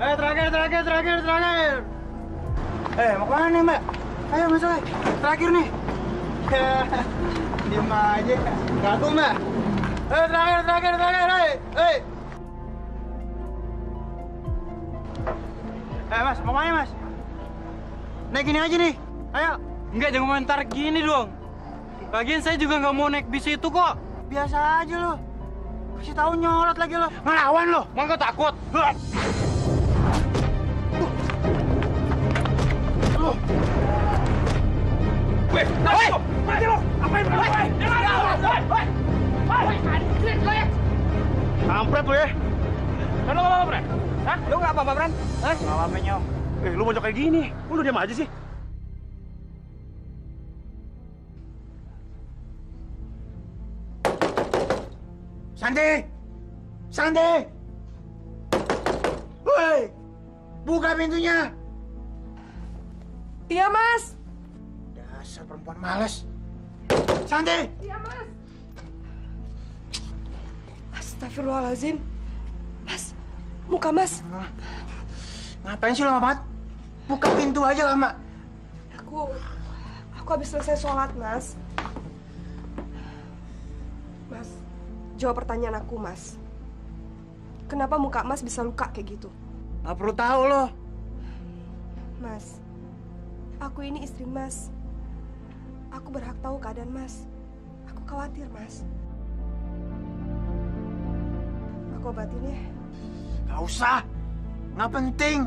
Terakhir. Mau kemana nih, Mbak? Ayo masuk, terakhir nih. Diam aja, ragu Mbak. Terakhir, hei. Mas, mau kemana, Mas? Naik gini aja nih, ayo. Enggak, jangan komentar gini dong. Lagian saya juga nggak mau naik bis itu kok. Biasa aja lo. Kasih tahu nyolot lagi lo. Ngelawan lo. Mau nggak takut? Weh, mati lo. Apain lo? Kampret lo ya. Lo nggak apa-apa, Bran? Hah? Lo nggak apa-apa, Bran? Nggak apa-apa, Nyong. Lu bocok kayak gini, lu diam aja sih. Santi! Woi, buka pintunya. Iya, Mas. Dasar perempuan malas. Santi! Iya, Mas. Astagfirullahaladzim. Mas, muka Mas. Ngapain sih lama banget? Buka pintu aja lama. Aku habis selesai sholat, Mas. Mas, jawab pertanyaan aku, Mas. Kenapa muka Mas bisa luka kayak gitu? Nggak perlu tahu lo. Mas, aku ini istri Mas. Aku berhak tahu keadaan Mas. Aku khawatir, Mas. Aku obatin ya. Nggak usah. Nggak penting.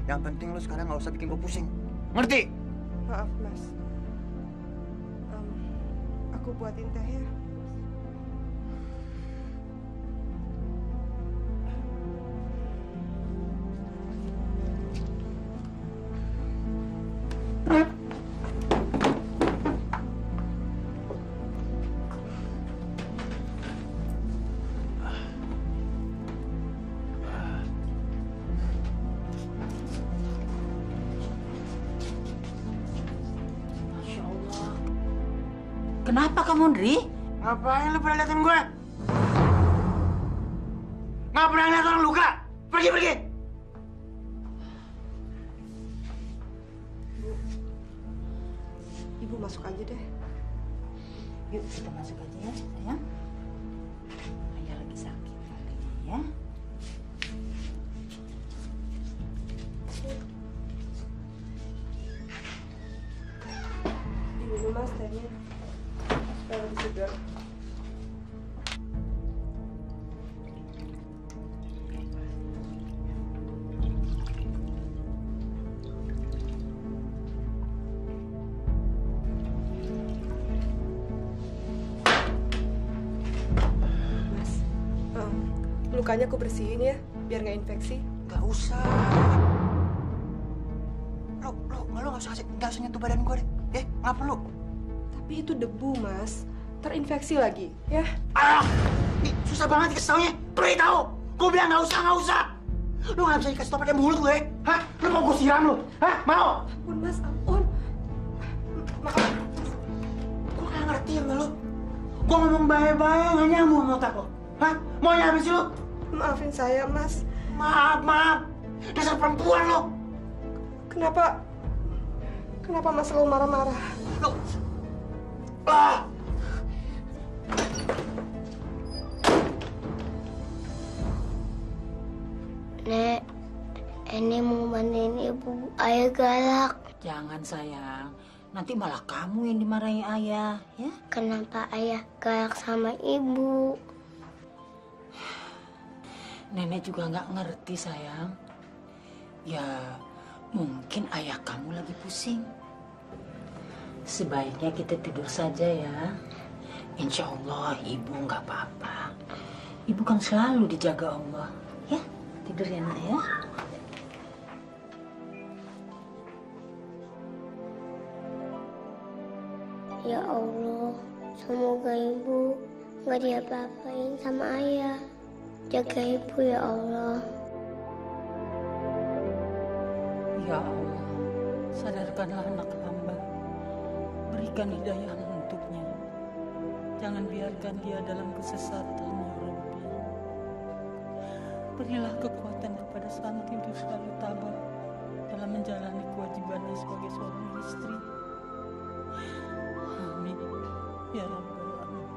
Yang penting lo sekarang nggak usah bikin gue pusing. Ngerti? Maaf, Mas. Aku buatin teh ya. Kenapa kamu, Ndri? Ngapain lo pernah liatin gue? Nggak pernah liat orang luka. Pergi. Ibu masuk aja deh. Yuk, kita masuk aja ya, sayang. Ayah lagi sakit katanya ya. Diminum, Mas, tehnya. Supaya lebih segar. Lukanya aku bersihin ya, biar nggak infeksi. Nggak usah. Lo nggak usah nyentuh badan gue deh. Nggak perlu. Tapi itu debu, Mas. Terinfeksi lagi, ya? Nih, susah banget dikasih taunya. Pergi tahu. Gue bilang nggak usah. Lo nggak bisa dikasih tau pakai mulut gue. Hah? Lo mau gue siram lo? Hah? Mau? Ampun, Mas, ampun. Maaf. Gue nggak ngerti sama lo. Gue ngomong baik-baik nggak nyambung sama otak lo. Hah? Mau nyampe sih lo? Maafin saya, Mas. Maaf. Dasar perempuan lo. Kenapa Mas selalu marah-marah? Lo. Nek, ini mau bantuin ibu. Ayah galak. Jangan, sayang. Nanti malah kamu yang dimarahi ayah, ya? Kenapa ayah galak sama ibu? Nenek juga nggak ngerti, sayang. Ya, mungkin ayah kamu lagi pusing. Sebaiknya kita tidur saja ya. Insya Allah ibu nggak apa-apa. Ibu kan selalu dijaga Allah. Ya, tidur ya, nak ya. Ya Allah, semoga ibu nggak diapa-apain sama ayah. Jaga ibu ya Allah. Ya Allah, sadarkanlah anak hamba. Berikan hidayah untuknya. Jangan biarkan dia dalam kesesatan, ya Rabbi. Berilah kekuatan kepada pada Santi untuk selalu tabah dalam menjalani kewajibannya sebagai seorang istri. Amin. Ya Rabbal Alamin.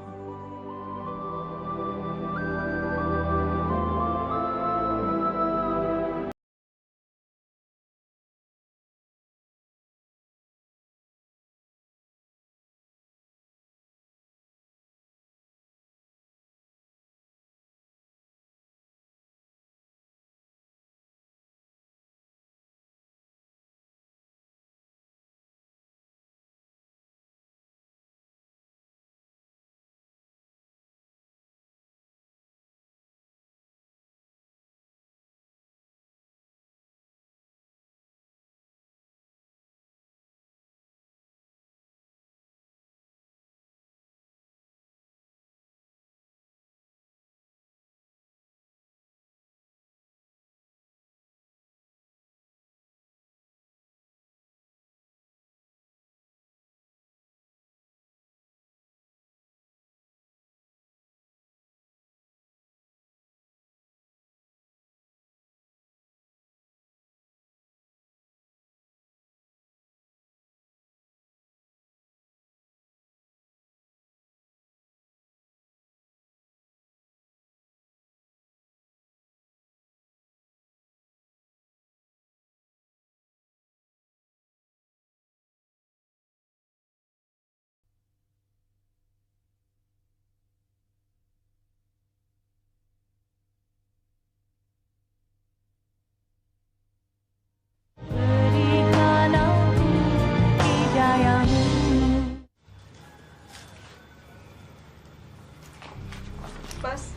Mas.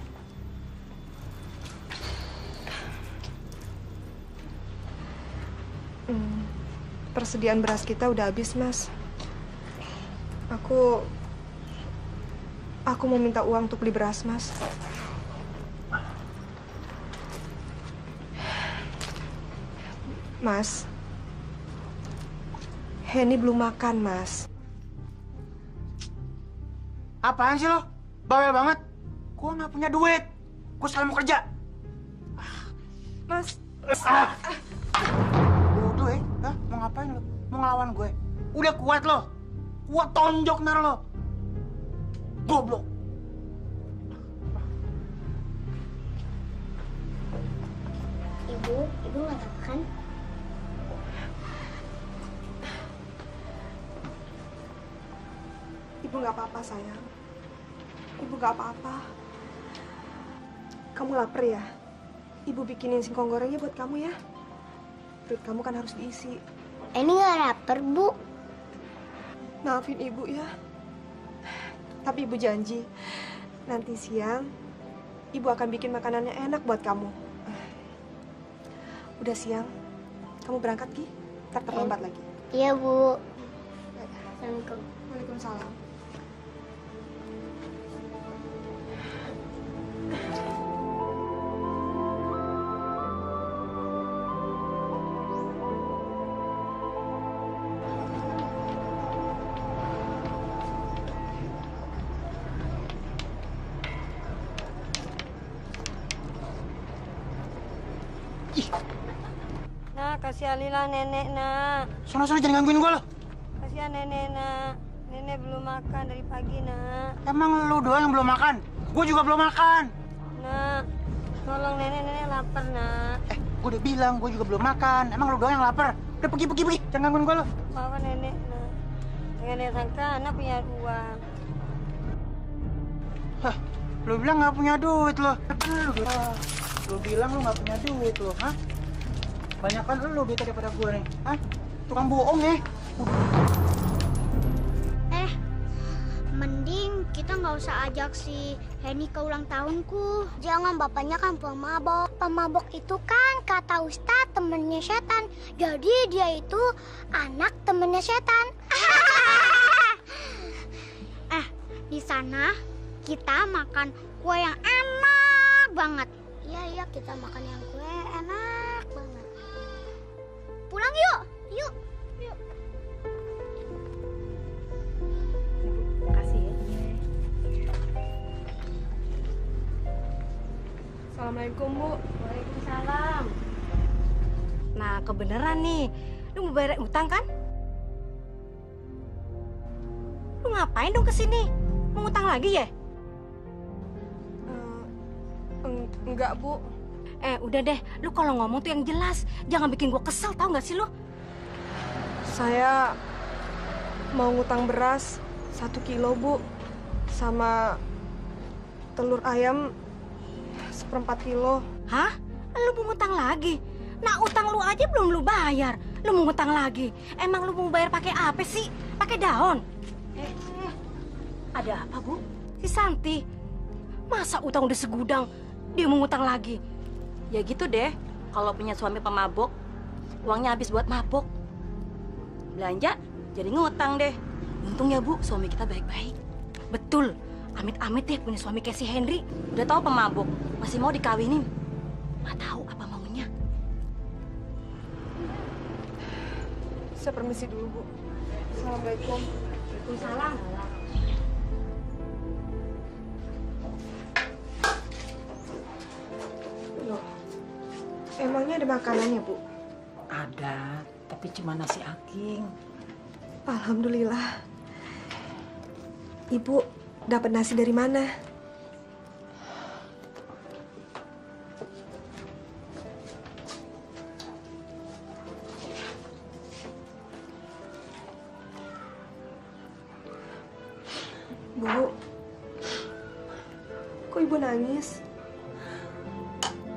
Persediaan beras kita udah habis, Mas. Aku mau minta uang untuk beli beras, Mas. Mas, Henny belum makan, Mas. Apaan sih lo? Bawel banget. Gua nggak punya duit. Gua sekarang mau kerja. Mas. Bodoh ya? Hah? Mau ngapain lo? Mau ngelawan gue? Udah kuat lo. Gua tonjok ntar lo. Goblok. Ibu nggak apa kan? Ibu nggak apa-apa, sayang. Ibu nggak apa-apa. Kamu lapar ya? Ibu bikinin singkong gorengnya buat kamu ya. Perut kamu kan harus diisi. Ini nggak lapar, Bu. Maafin ibu ya. Tapi ibu janji, nanti siang ibu akan bikin makanannya enak buat kamu. Udah siang, kamu berangkat, Ki? Ntar terlambat lagi. Iya, Bu. Assalamualaikum. Waalaikumsalam. Nak, kasihanilah nenek, nak. Sono jangan gangguin gue lo. Kasihan nenek, nak. Nenek belum makan dari pagi, nak. Emang lu doang yang belum makan? Gue juga belum makan. Nak, tolong nenek lapar, nak. Gue udah bilang gue juga belum makan. Emang lu doang yang lapar? Udah pergi. Jangan gangguin gue lo. Maafkan nenek, nak. Jangan nenek sangka anak punya uang. Hah, lu bilang nggak punya duit lo. Lu bilang lu nggak punya duit lo, hah? Banyakan lu duit daripada gue nih, hah? Tukang bohong ya. Mending kita nggak usah ajak si Henny ke ulang tahunku. Jangan, bapaknya kan pemabok. Pemabok itu kan kata Ustadz temennya setan. Jadi dia itu anak temennya setan. Di sana kita makan kue yang enak banget. Iya, kita makan yang kue enak banget. Pulang yuk. Makasih ya. Assalamualaikum, Bu. Waalaikumsalam. Nah, kebeneran nih. Lu mau bayar utang kan? Lu ngapain dong kesini? Mau ngutang lagi ya? Enggak, Bu. Udah deh. Lu kalau ngomong tuh yang jelas. Jangan bikin gua kesel, tau gak sih lu? Saya mau ngutang beras 1 kilo, Bu. Sama telur ayam 1/4 kilo. Hah? Lu mau ngutang lagi? Nah, utang lu aja belum lu bayar. Lu mau ngutang lagi? Emang lu mau bayar pakai apa sih? Pakai daun? Ada apa, Bu? Si Santi. Masa utang udah segudang, dia mau ngutang lagi? Ya gitu deh, kalau punya suami pemabok, uangnya habis buat mabok. Belanja, jadi ngutang deh. Untung ya Bu, suami kita baik-baik. Betul, amit-amit deh punya suami kayak si Henry. Udah tahu pemabok, masih mau dikawinin. Nggak tahu apa maunya. Saya permisi dulu, Bu. Assalamualaikum. Waalaikumsalam. Loh, emangnya ada makanannya, Bu? Ada, tapi cuma nasi aking. Alhamdulillah. Ibu dapat nasi dari mana? Bu, kok Ibu nangis?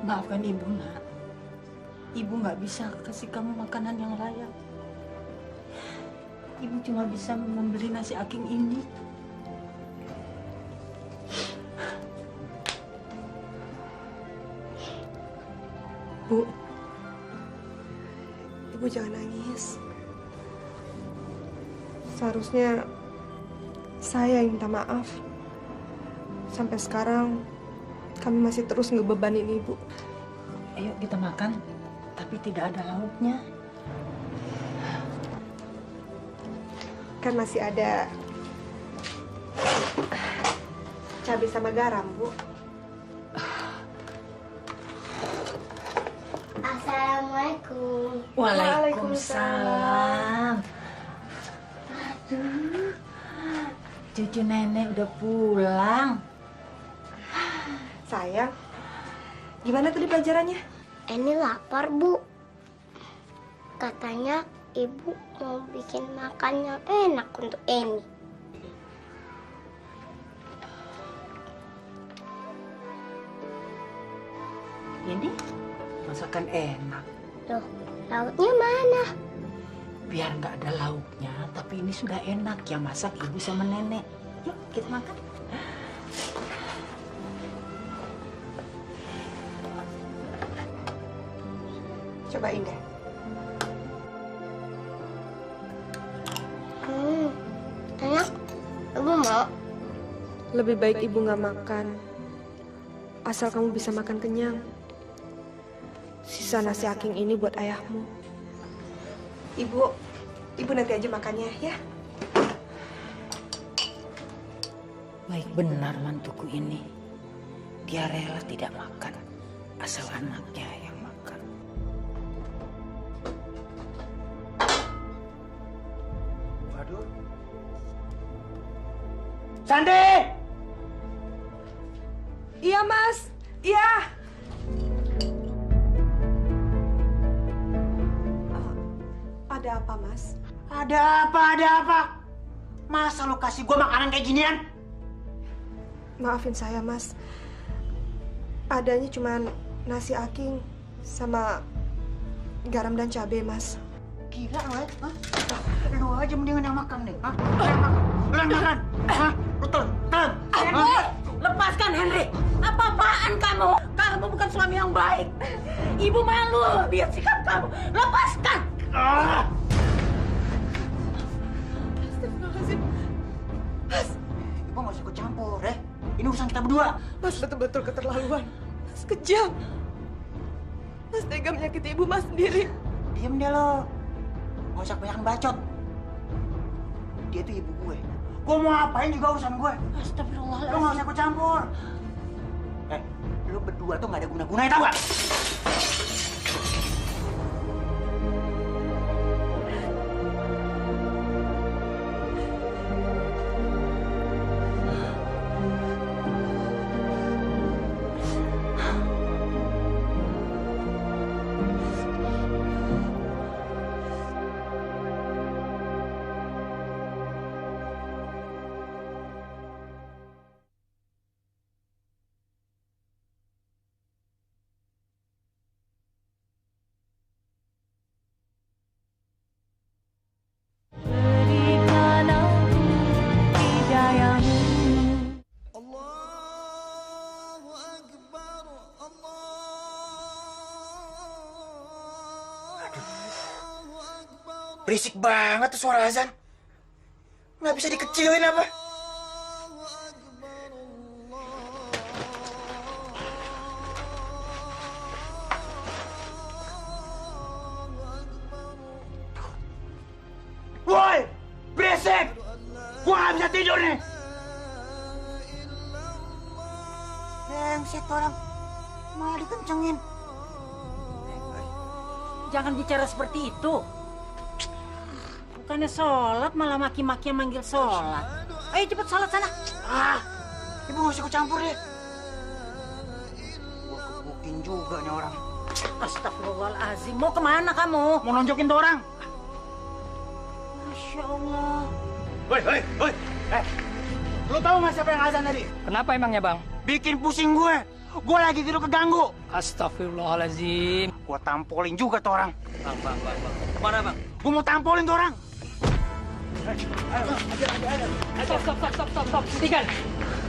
Maafkan Ibu, Nak. Ibu nggak bisa kasih kamu makanan yang layak. Ibu cuma bisa membeli nasi aking ini. Bu, Ibu jangan nangis. Seharusnya saya yang minta maaf. Sampai sekarang kami masih terus ngebebanin Ibu. Ayo kita makan, tapi tidak ada lauknya. Kan masih ada cabai sama garam, Bu. Assalamualaikum. Waalaikumsalam. Aduh, cucu nenek udah pulang. Sayang, gimana tadi pelajarannya? Ini lapar, Bu. Katanya Ibu mau bikin makan yang enak untuk Eni. Ini masakan enak. Loh, lauknya mana? Biar nggak ada lauknya, tapi ini sudah enak. Yang masak ibu sama nenek. Yuk, kita makan. Cobain deh. Enak. Ibu mau? Lebih baik Ibu nggak makan. Asal kamu bisa makan kenyang. Sisa nasi aking ini buat ayahmu. Ibu nanti aja makannya ya. Baik benar mantuku ini. Dia rela tidak makan, asal anaknya yang makan. Waduh. Sandi! Iya, Mas. Iya. Ada apa, Mas? Ada apa? Masa lo kasih gua makanan kayak ginian? Maafin saya, Mas. Adanya cuman nasi aking sama garam dan cabai, Mas. Gila lo ya? Hah? Lu aja mendingan yang makan deh. Hah? Lu yang makan. Hah? Betul. Henry, lepaskan Henry. Apa-apaan kamu? Kamu bukan suami yang baik. Ibu malu lihat sikap kamu. Lepaskan. Astagfirullahaladzim. Mas, Ibu nggak usah ikut campur, ya. Ini urusan kita berdua. Mas betul-betul keterlaluan. Mas kejam. Mas tega menyakiti ibu Mas sendiri. Diem deh lo. Nggak usah kebanyakan bacot. Dia tuh ibu gue. Gue mau ngapain juga urusan gue. Astagfirullahaladzim. Lo nggak usah ikut campur. Lo berdua tuh nggak ada guna-gunanya, tau gak? Berisik banget tuh suara azan. Nggak bisa dikecilin apa? Woi, berisik! Gua nggak bisa tidur nih. Brengsek orang, malah dikencengin. Jangan bicara seperti itu. Bukannya sholat malah maki-maki yang manggil sholat. Ayo cepet sholat sana. Ibu nggak usah ikut campur deh. Gua kebukin juga nih orang. Astagfirullahaladzim. Mau kemana kamu? Mau nonjokin tuh orang. Masya Allah. Woi. Lu tahu nggak siapa yang azan tadi? Kenapa emangnya, Bang? Bikin pusing gue. Gue lagi tidur keganggu. Astagfirullahaladzim. Gue tampolin juga tuh orang. Bang. Kemana, Bang? Gue mau tampolin tuh orang. Stop. Hentikan.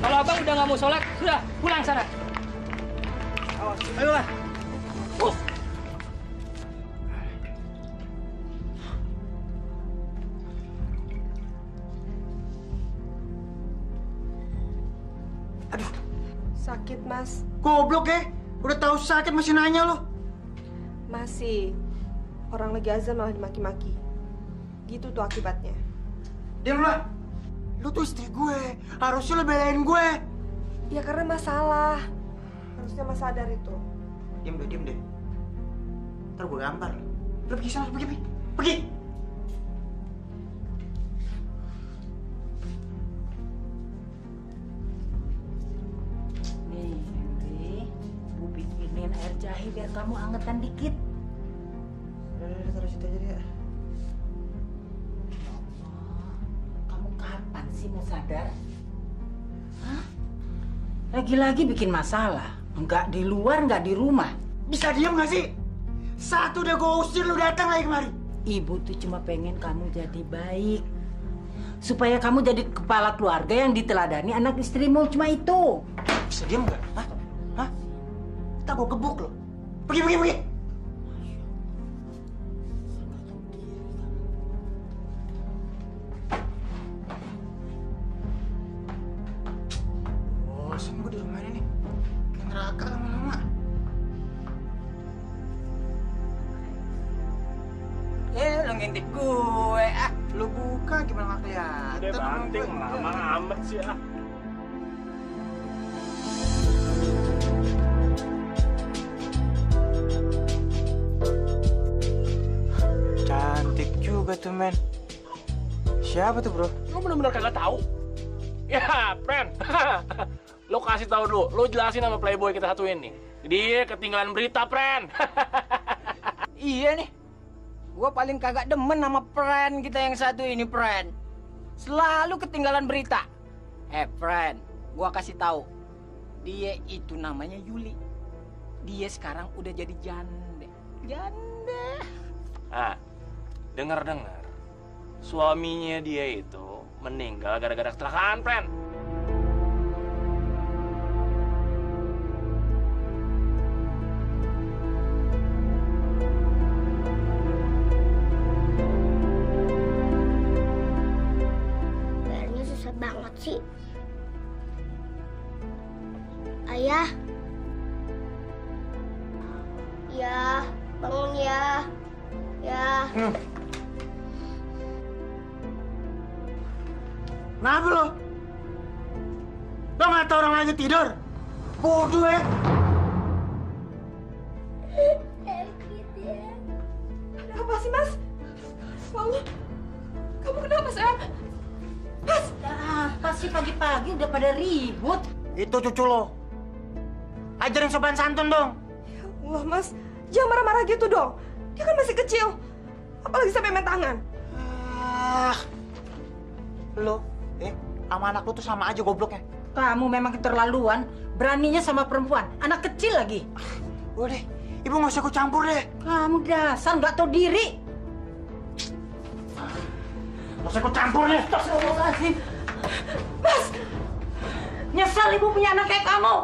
Kalau abang udah nggak mau sholat, sudah pulang sana. Ayolah. Aduh, Sakit, Mas. goblok ya. Udah tahu sakit masih nanya lo. Masih. Orang lagi azan malah dimaki-maki. Gitu tuh akibatnya. Diam lah. Lu tuh istri gue. Harusnya lo belain gue. Ya karena masalah. Harusnya Mas sadar itu. Diam deh. Ntar gue gampar. Udah pergi sana, pergi. Nih, Henry. Bu bikinin air jahe biar kamu angetan dikit. Udah, taruh situ aja deh ya. Kamu kapan sih mau sadar? Hah? Lagi-lagi bikin masalah. Nggak di luar, nggak di rumah. Bisa diam nggak sih? Satu udah gue usir, lu datang lagi kemari. Ibu tuh cuma pengen kamu jadi baik. Supaya kamu jadi kepala keluarga yang diteladani anak istrimu. Cuma itu. Bisa diam nggak? Hah? Ntar gue gebuk lo. Pergi. Bosan gue di rumah ini nih. Kayak neraka lama-lama. Lo ngintip gue. Lu buka gimana nggak kelihatan? Udah banting, lama amat sih ah. Cantik juga tuh, men. Siapa tuh, bro? Lo bener-bener kagak tahu? Ya, friend. Lo kasih tahu dulu. Lo jelasin sama playboy kita satu ini. Dia ketinggalan berita, friend. Iya nih. Gua paling kagak demen sama friend kita yang satu ini, friend. Selalu ketinggalan berita. Friend, gua kasih tahu. Dia itu namanya Yuli. Dia sekarang udah jadi janda. Dengar. Suaminya dia itu meninggal gara-gara kecelakaan, friend. Bayarnya susah banget sih. Ayah. Ya, bangun ya. Ya. Kenapa lo? Lo nggak tahu orang lagi tidur? Bodoh ya. Ada apa sih, Mas? Ya Allah. Kamu kenapa, sayang? Mas! Apa sih pagi-pagi udah pada ribut? Itu cucu lo. Ajarin sopan santun dong. Ya Allah, Mas. Jangan marah-marah gitu dong. Dia kan masih kecil. Apalagi sampai main tangan. Lo, sama anak lo tuh sama aja gobloknya. Kamu memang keterlaluan. Beraninya sama perempuan. Anak kecil lagi. Udah deh, ibu nggak usah ikut campur deh. Kamu dasar nggak tahu diri. Nggak usah ikut campur deh. Astagfirullahaladzim. Mas! Nyesal ibu punya anak kayak kamu.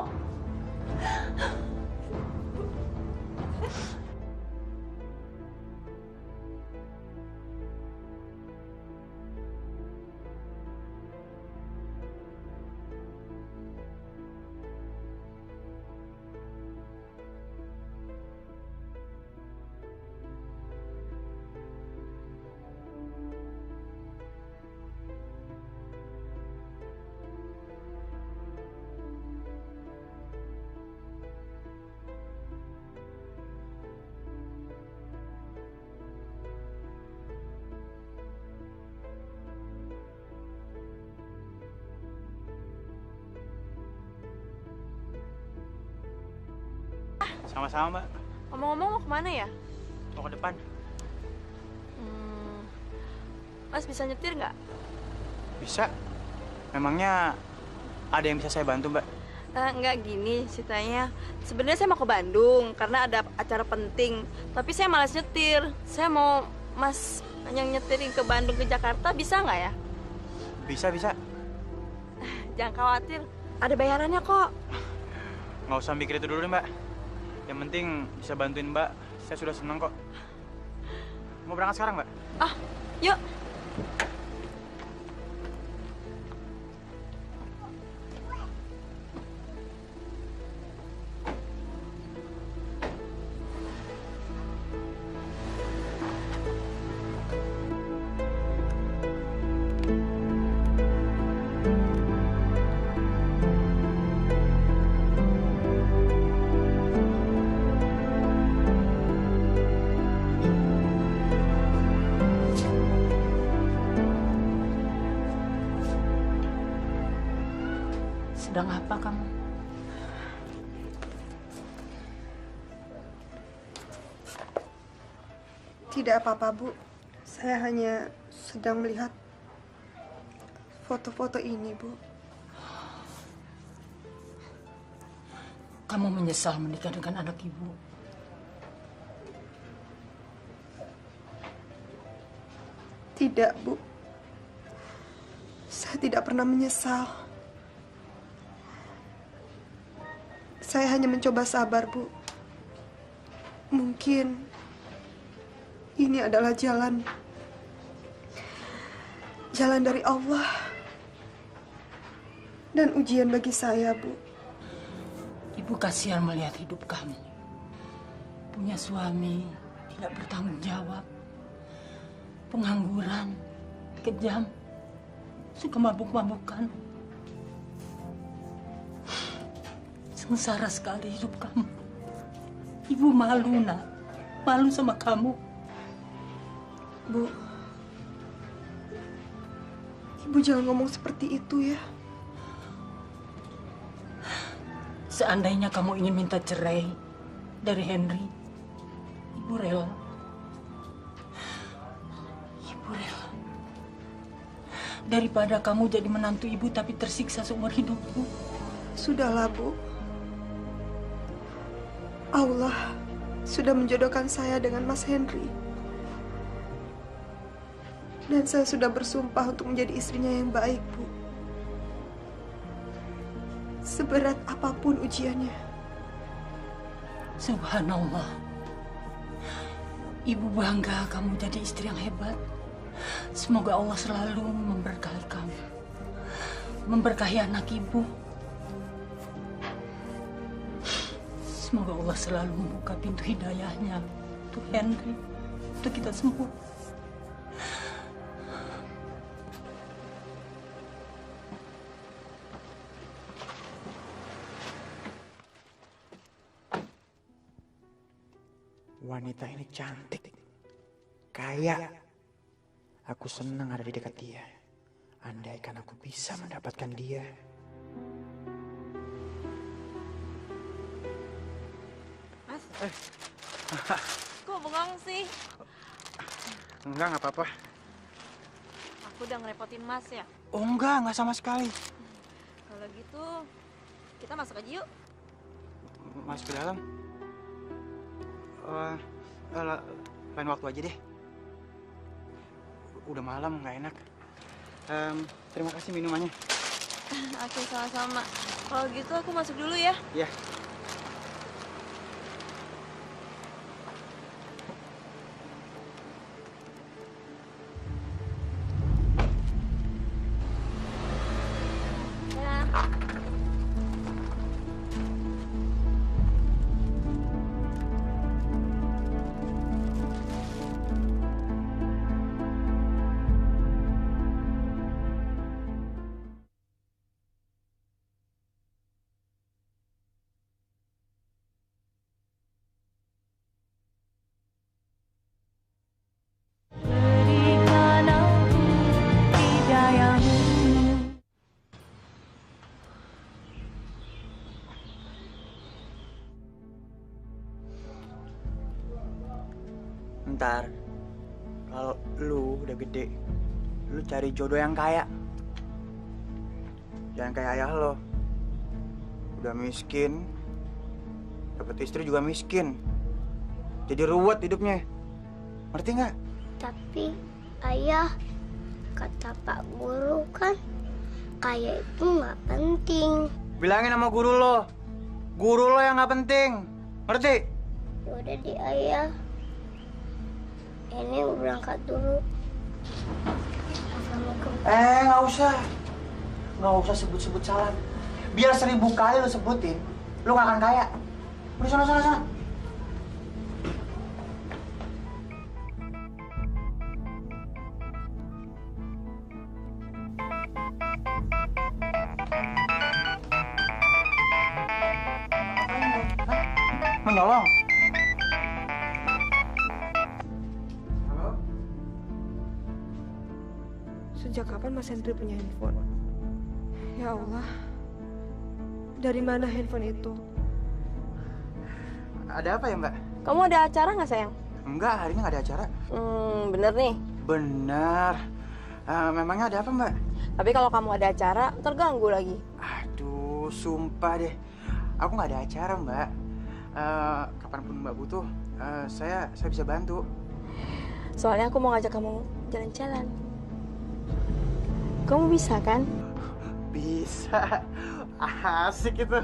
Sama-sama, Mbak. Ngomong-ngomong mau kemana ya? Mau ke depan. Mas bisa nyetir nggak? Bisa. Memangnya ada yang bisa saya bantu, Mbak? Nggak gini ceritanya. Sebenarnya saya mau ke Bandung karena ada acara penting. Tapi saya malas nyetir. Saya mau Mas yang nyetirin ke Bandung ke Jakarta, bisa nggak ya? Bisa. Jangan khawatir, ada bayarannya kok. Nggak usah mikir itu dulu, Mbak. Yang penting bisa bantuin Mbak. Saya sudah senang kok. Mau berangkat sekarang, Mbak? Yuk. Sedang apa kamu? Tidak apa-apa, Bu. Saya hanya sedang melihat foto-foto ini, Bu. Kamu menyesal menikah dengan anak ibu? Tidak, Bu. Saya tidak pernah menyesal. Saya hanya mencoba sabar, Bu. Mungkin ini adalah jalan dari Allah dan ujian bagi saya, Bu. Ibu kasihan melihat hidup kamu. Punya suami, tidak bertanggung jawab. Pengangguran, kejam, suka mabuk-mabukan. Sengsara sekali hidup kamu. Ibu malu, Nak. Malu sama kamu. Bu, Ibu jangan ngomong seperti itu ya. Seandainya kamu ingin minta cerai dari Henry, Ibu rela. Ibu rela. Daripada kamu jadi menantu Ibu tapi tersiksa seumur hidupmu. Sudahlah, Bu. Allah sudah menjodohkan saya dengan Mas Henry. Dan saya sudah bersumpah untuk menjadi istrinya yang baik, Bu. Seberat apapun ujiannya. Subhanallah. Ibu bangga kamu jadi istri yang hebat. Semoga Allah selalu memberkahi kamu. Memberkahi anak ibu. Semoga Allah selalu membuka pintu hidayahnya untuk Henry, untuk kita semua. Wanita ini cantik, kaya. Aku senang ada di dekat dia. Andaikan aku bisa mendapatkan dia. Mas, kok bengong sih? Enggak apa-apa. Aku udah ngerepotin Mas ya? Oh enggak sama sekali. Kalau gitu, kita masuk aja yuk. Masuk ke dalam. Lain waktu aja deh. Udah malam, nggak enak. Terima kasih minumannya. Oke, sama-sama. Kalau gitu aku masuk dulu ya. Iya. ntar kalau lu udah gede, lu cari jodoh yang kaya. Jangan kayak ayah lo. Udah miskin, dapet istri juga miskin. Jadi ruwet hidupnya. Ngerti nggak? Tapi ayah, kata Pak Guru kan kaya itu nggak penting. Bilangin sama guru lo yang nggak penting. Ngerti? Udah di ayah. Ini berangkat dulu. Assalamualaikum. Nggak usah sebut-sebut salam. Biar 1000 kali lo sebutin, lo nggak akan kaya. Udah sana. Menolong. Halo? Sejak kapan Mas Hendri punya handphone? Ya Allah, dari mana handphone itu? Ada apa ya, Mbak? Kamu ada acara nggak sayang? Enggak, hari ini nggak ada acara. Bener nih. Benar. Memangnya ada apa, Mbak? Tapi kalau kamu ada acara, terganggu lagi. Aduh, sumpah deh. Aku nggak ada acara, Mbak. Kapanpun Mbak butuh, saya bisa bantu. Soalnya aku mau ngajak kamu jalan-jalan. Kamu bisa kan? Bisa. Asik itu.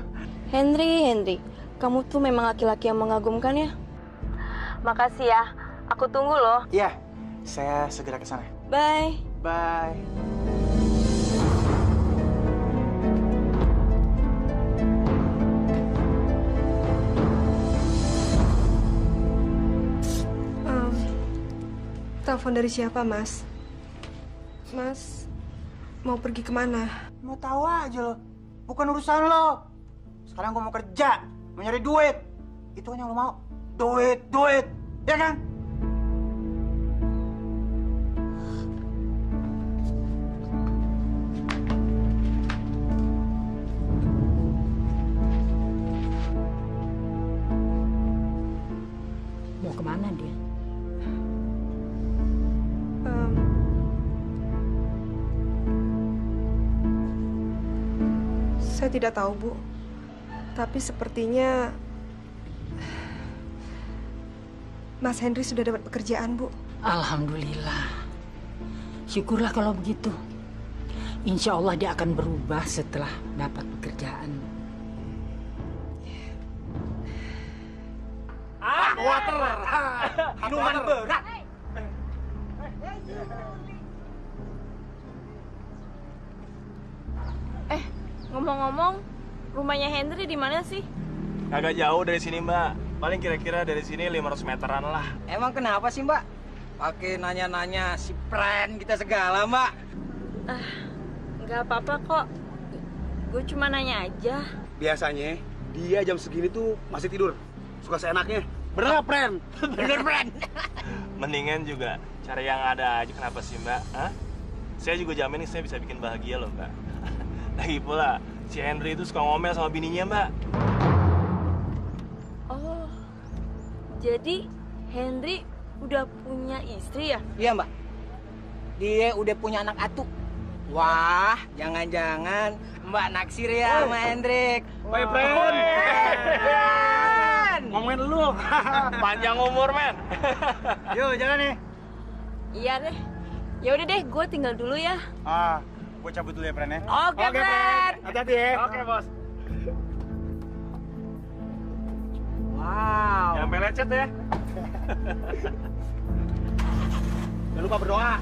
Henry, kamu tuh memang laki-laki yang mengagumkan ya. Makasih ya, aku tunggu loh. Iya, saya segera ke sana. Bye. Bye. Telepon dari siapa, Mas? Mas mau pergi kemana? Mau tahu aja lo. Bukan urusan lo. Sekarang gue mau kerja, mau nyari duit. Itu kan yang lo mau. Duit. Ya kan? Mau kemana dia? Saya tidak tahu, Bu. Tapi sepertinya Mas Hendri sudah dapat pekerjaan, Bu. Alhamdulillah. Syukurlah kalau begitu. Insya Allah dia akan berubah setelah dapat pekerjaan. Water. Minuman berat. Ngomong-ngomong, rumahnya Henry di mana sih? Agak jauh dari sini, Mbak. Paling kira-kira dari sini 500 meteran lah. Emang kenapa sih, Mbak? Pakai nanya-nanya si friend kita segala, Mbak. Nggak apa-apa kok. Gue cuma nanya aja. Biasanya dia jam segini tuh masih tidur. Suka seenaknya. Bener nggak, friend? Bener, friend. Mendingan juga cari yang ada aja. Kenapa sih, Mbak? Hah? Saya juga jamin nih saya bisa bikin bahagia loh, Mbak. Lagi pula, si Henry itu suka ngomel sama bininya, Mbak. Oh, jadi Henry udah punya istri ya? Iya, Mbak. Dia udah punya anak atu. Wah, jangan-jangan Mbak naksir ya sama Hendrik. Woi, friend. Ngomongin lu. Panjang umur, men. Yuk, jalan nih. Iya deh. Ya udah deh, gue tinggal dulu ya. Gue cabut dulu ya, friend ya. Oke, friend. Hati-hati ya. Oke, bos. Wow. Jangan melecet ya. Jangan lupa berdoa.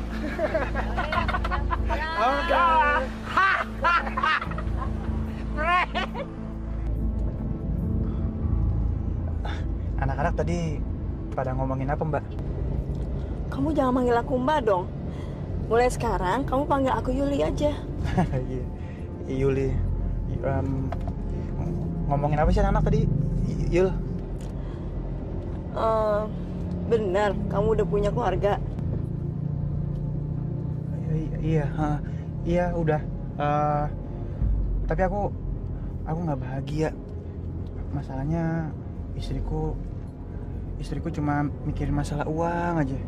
Oke. Anak-anak tadi pada ngomongin apa, Mbak? Kamu jangan manggil aku Mbak dong. Mulai sekarang kamu panggil aku Yuli aja. Iya, Yuli. Ngomongin apa sih anak tadi, Yul? Benar, kamu udah punya keluarga. Iya, udah. Tapi aku nggak bahagia. Masalahnya istriku istriku cuma mikirin masalah uang aja.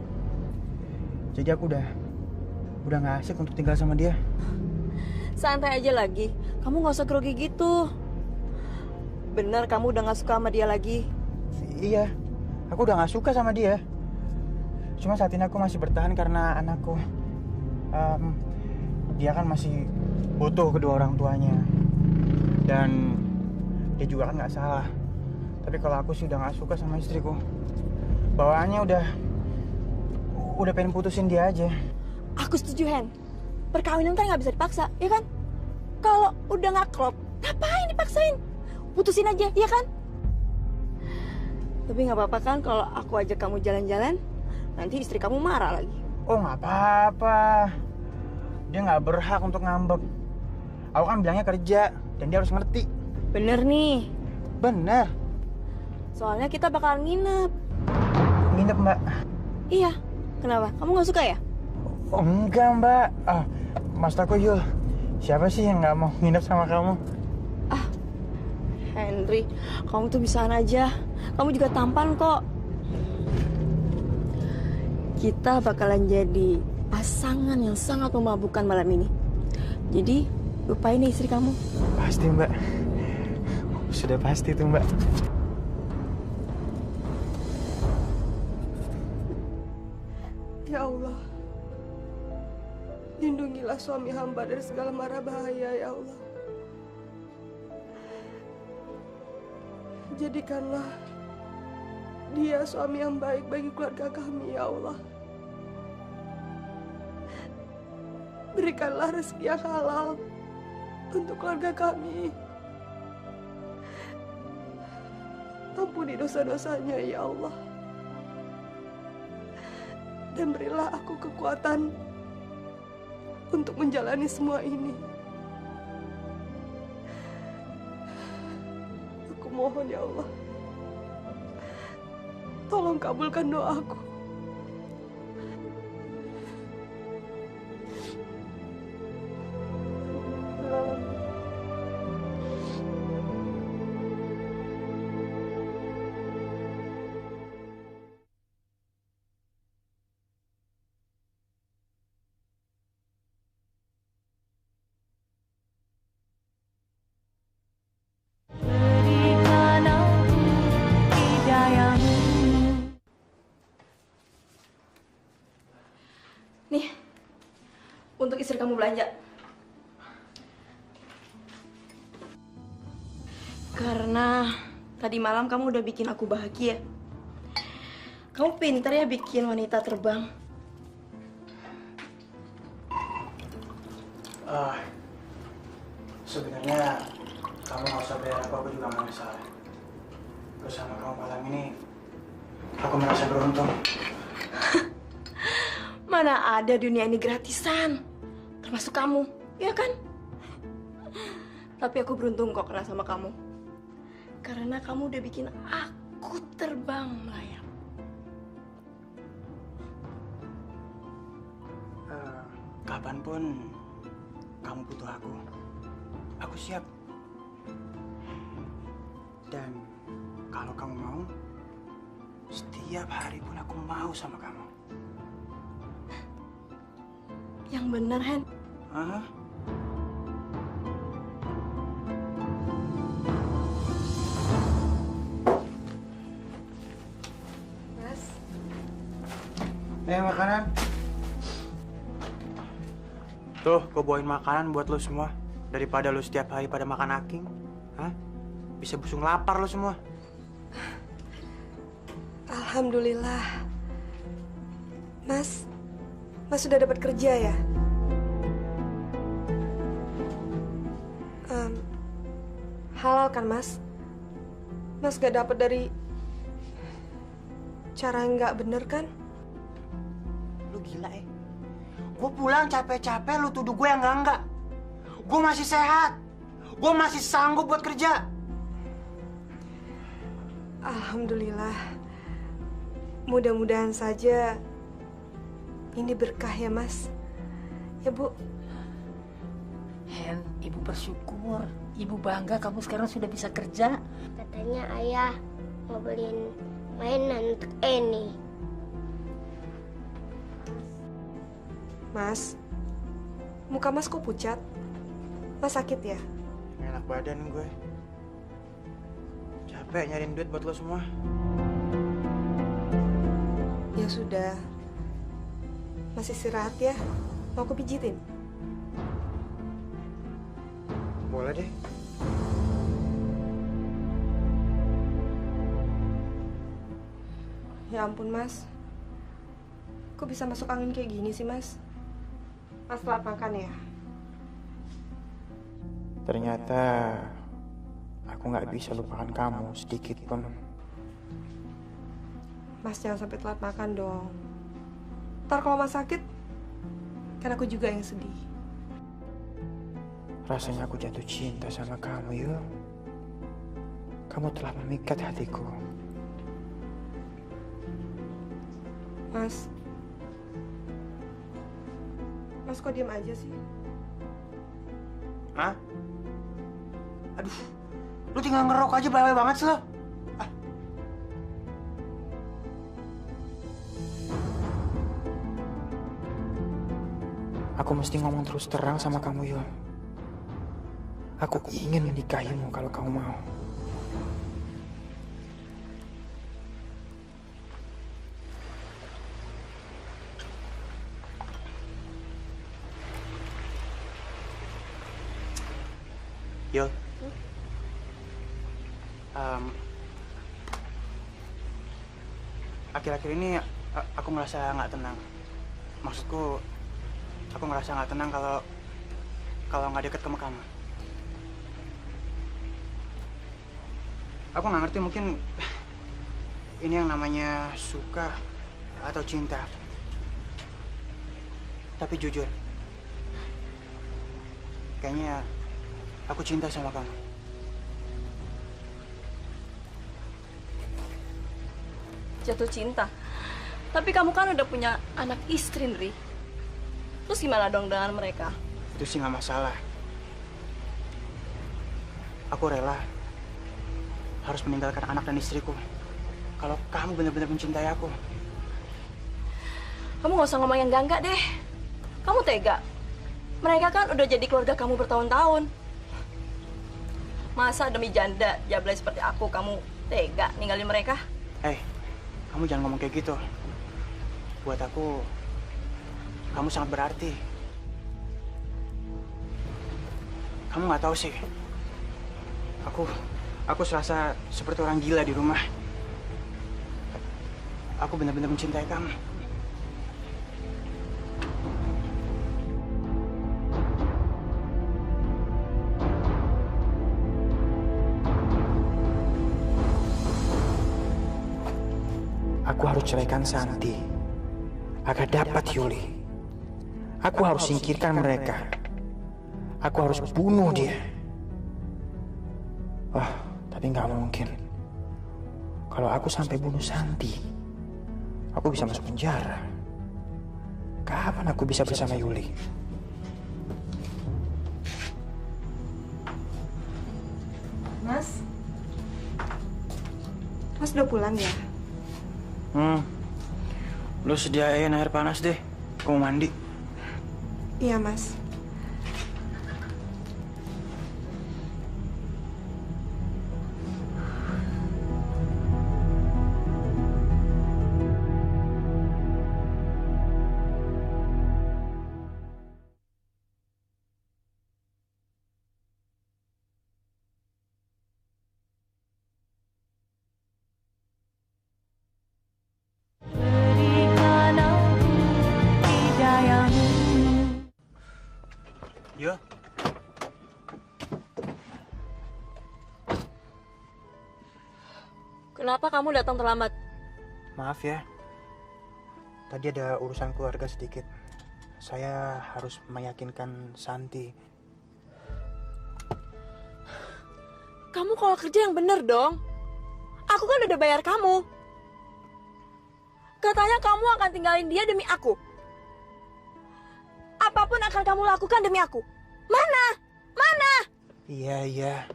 Jadi aku udah nggak asik untuk tinggal sama dia. Santai aja lagi. Kamu nggak usah grogi gitu. Bener kamu udah nggak suka sama dia lagi? Iya, aku udah nggak suka sama dia. Cuma saat ini aku masih bertahan karena anakku. Dia kan masih butuh kedua orang tuanya. Dan dia juga kan nggak salah. Tapi kalau aku sih udah nggak suka sama istriku. Bawaannya udah pengen putusin dia aja. Aku setuju, Hen. Perkawinan kan nggak bisa dipaksa, ya kan? Kalau udah nggak klop, ngapain dipaksain? Putusin aja, ya kan? Tapi nggak apa-apa kan kalau aku ajak kamu jalan-jalan, nanti istri kamu marah lagi. Oh nggak apa-apa. Dia nggak berhak untuk ngambek. Aku kan bilangnya kerja, dan dia harus ngerti. Bener nih. Bener. Soalnya kita bakal nginep. Nginep, Mbak? Iya. Kenapa? Kamu nggak suka ya? Oh, enggak, Mbak. Maksud aku, Yul, siapa sih yang nggak mau nginep sama kamu? Henry, kamu tuh bisaan aja. Kamu juga tampan kok. Kita bakalan jadi pasangan yang sangat memabukkan malam ini. Jadi, lupain nih istri kamu. Pasti, Mbak. Sudah pasti tuh, Mbak. Ya Allah, lindungilah suami hamba dari segala mara bahaya, ya Allah. Jadikanlah dia suami yang baik bagi keluarga kami, ya Allah. Berikanlah rezeki yang halal untuk keluarga kami. Ampuni dosa-dosanya, ya Allah. Dan berilah aku kekuatan untuk menjalani semua ini. Aku mohon, ya Allah, tolong kabulkan doaku. Nih, untuk istri kamu belanja. Karena tadi malam kamu udah bikin aku bahagia. Kamu pintar ya bikin wanita terbang. Sebenarnya kamu nggak usah bayar apa, aku juga nggak masalah. Bersama kamu malam ini, aku merasa beruntung. Mana ada dunia ini gratisan, termasuk kamu, ya kan? Tapi aku beruntung kok kenal sama kamu. Karena kamu udah bikin aku terbang melayang. Kapanpun kamu butuh aku siap. Dan kalau kamu mau, setiap hari pun aku mau sama kamu. Yang benar, Hen. Hah? Mas. Makanan. Tuh, gue bawain makanan buat lo semua. Daripada lo setiap hari pada makan aking. Hah? Bisa busung lapar lo semua. Alhamdulillah. Mas sudah dapat kerja ya? Halal kan, Mas? Mas gak dapat dari cara yang gak bener kan? Lu gila ya? Gue pulang capek-capek, lu tuduh gue yang enggak. Gue masih sehat. Gue masih sanggup buat kerja. Alhamdulillah. Mudah-mudahan saja ini berkah ya, Mas. Ya, Bu. Hen, Ibu bersyukur. Ibu bangga kamu sekarang sudah bisa kerja. Katanya ayah mau beliin mainan untuk Eni. Mas, muka Mas kok pucat? Mas sakit ya? Nggak enak badan gue. Capek nyariin duit buat lo semua. Ya sudah. Mas istirahat ya. Mau aku pijitin? Boleh deh. Ya ampun Mas. Kok bisa masuk angin kayak gini sih Mas? Mas telat makan ya? Ternyata aku nggak bisa lupakan kamu sedikit pun. Mas jangan sampai telat makan dong. Ntar kalau Mas sakit, kan aku juga yang sedih. Rasanya aku jatuh cinta sama kamu, Yul. Kamu telah memikat hatiku. Mas kok diam aja sih? Hah? Aduh, lu tinggal ngerok aja bawel banget sih lo. Aku mesti ngomong terus terang sama kamu, Yul. Aku ingin menikahimu kalau kamu mau. Yul, akhir-akhir ini aku ngerasa nggak tenang. Maksudku, aku ngerasa nggak tenang kalau nggak deket sama kamu. Aku nggak ngerti, mungkin ini yang namanya suka atau cinta. Tapi jujur, kayaknya aku cinta sama kamu. Jatuh cinta? Tapi kamu kan udah punya anak istri, Nri. Terus gimana dong dengan mereka? Itu sih nggak masalah. Aku rela harus meninggalkan anak dan istriku kalau kamu benar-benar mencintai aku. Kamu nggak usah ngomong yang enggak deh. Kamu tega. Mereka kan udah jadi keluarga kamu bertahun-tahun. Masa demi janda jablay seperti aku, kamu tega ninggalin mereka? Kamu jangan ngomong kayak gitu. Buat aku, kamu sangat berarti. Kamu nggak tahu sih. Aku serasa seperti orang gila di rumah. Aku benar-benar mencintai kamu. Aku harus ceraikan Santi agar dapat Yuli. Aku harus singkirkan mereka. Aku harus bunuh dia. Tapi nggak mungkin. Kalau aku sampai bunuh Santi, aku bisa masuk penjara. Kapan aku bisa bersama Yuli? Mas udah pulang ya? Lu sediain air panas deh. Aku mau mandi. Iya, Mas. Yo. Kenapa kamu datang terlambat? Maaf ya. Tadi ada urusan keluarga sedikit. Saya harus meyakinkan Santi. Kamu kalau kerja yang bener dong. Aku kan udah bayar kamu. Katanya kamu akan tinggalin dia demi aku. Apapun akan kamu lakukan demi aku. Mana? Mana? Iya.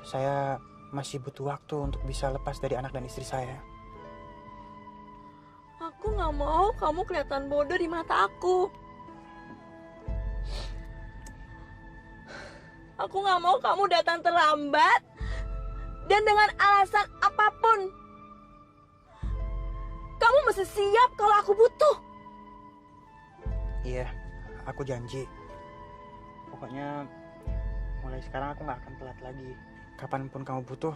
Saya masih butuh waktu untuk bisa lepas dari anak dan istri saya. Aku nggak mau kamu kelihatan bodoh di mata aku. Aku nggak mau kamu datang terlambat dan dengan alasan apapun. Kamu mesti siap kalau aku butuh. Iya, aku janji. Pokoknya mulai sekarang aku nggak akan telat lagi. Kapanpun kamu butuh,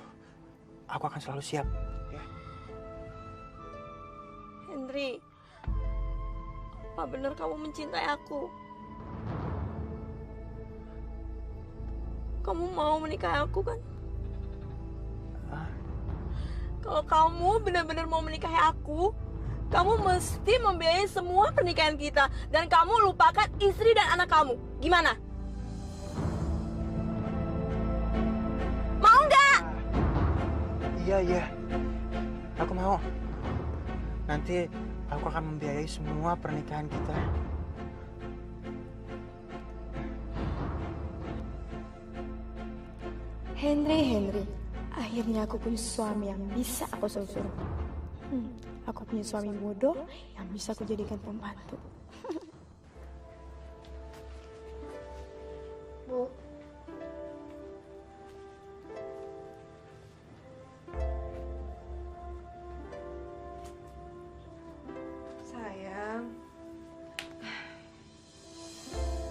aku akan selalu siap. Ya. Henry, apa benar kamu mencintai aku? Kamu mau menikahi aku kan? Kalau kamu benar-benar mau menikahi aku, kamu mesti membiayai semua pernikahan kita dan kamu lupakan istri dan anak kamu. Gimana? Mau nggak? Iya. Aku mau. Nanti aku akan membiayai semua pernikahan kita. Henry, akhirnya aku punya suami yang bisa aku suruh. Aku punya suami bodoh yang bisa aku jadikan pembantu. Bu, sayang,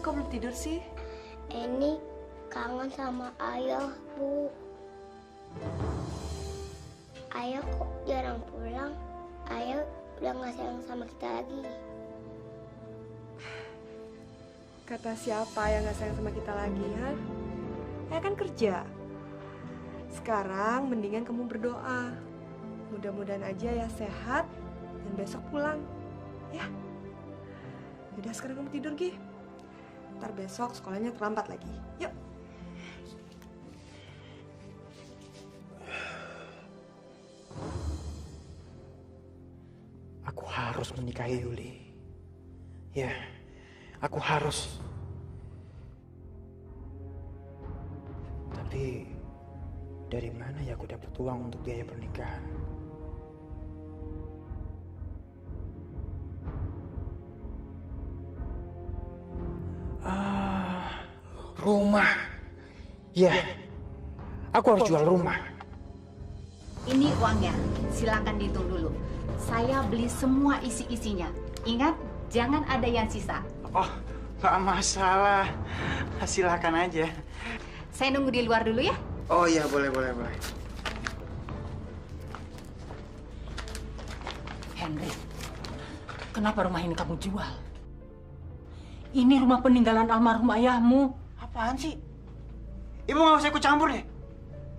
kok belum tidur sih? Eni kangen sama ayah, Bu. Ayah kok jarang pulang? Ayah udah gak sayang sama kita lagi. Kata siapa yang gak sayang sama kita lagi, ha? Ayah kan kerja. Sekarang mendingan kamu berdoa. Mudah-mudahan aja ya sehat dan besok pulang. Ya. Udah sekarang kamu tidur, Gi. Ntar besok sekolahnya terlambat lagi. Yuk. Aku harus menikahi Yuli. Ya, aku harus. Tapi dari mana ya aku dapat uang untuk biaya pernikahan? Rumah. Ya, aku harus jual rumah. Ini uangnya, silakan dihitung dulu. Saya beli semua isi-isinya. Ingat, jangan ada yang sisa. Oh, nggak masalah. Silakan aja. Saya nunggu di luar dulu ya. Oh iya, boleh. Henry, kenapa rumah ini kamu jual? Ini rumah peninggalan almarhum ayahmu. Apaan sih? Ibu nggak usah ikut campur deh.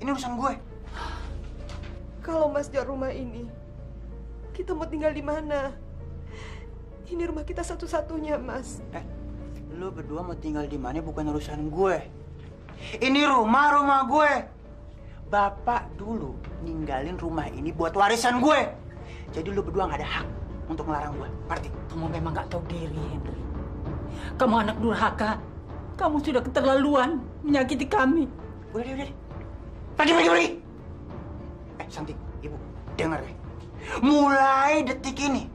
Ini urusan gue. Kalau Mas jual rumah ini, kita mau tinggal di mana? Ini rumah kita satu-satunya, Mas. Lu berdua mau tinggal di mana bukan urusan gue. Ini rumah gue. Bapak dulu ninggalin rumah ini buat warisan gue. Jadi lu berdua nggak ada hak untuk melarang gue. Ngerti? Kamu memang nggak tahu diri, Henry. Kamu anak durhaka. Kamu sudah keterlaluan menyakiti kami. Udah. Pergi. Santi, Ibu, dengar ya. Mulai detik ini,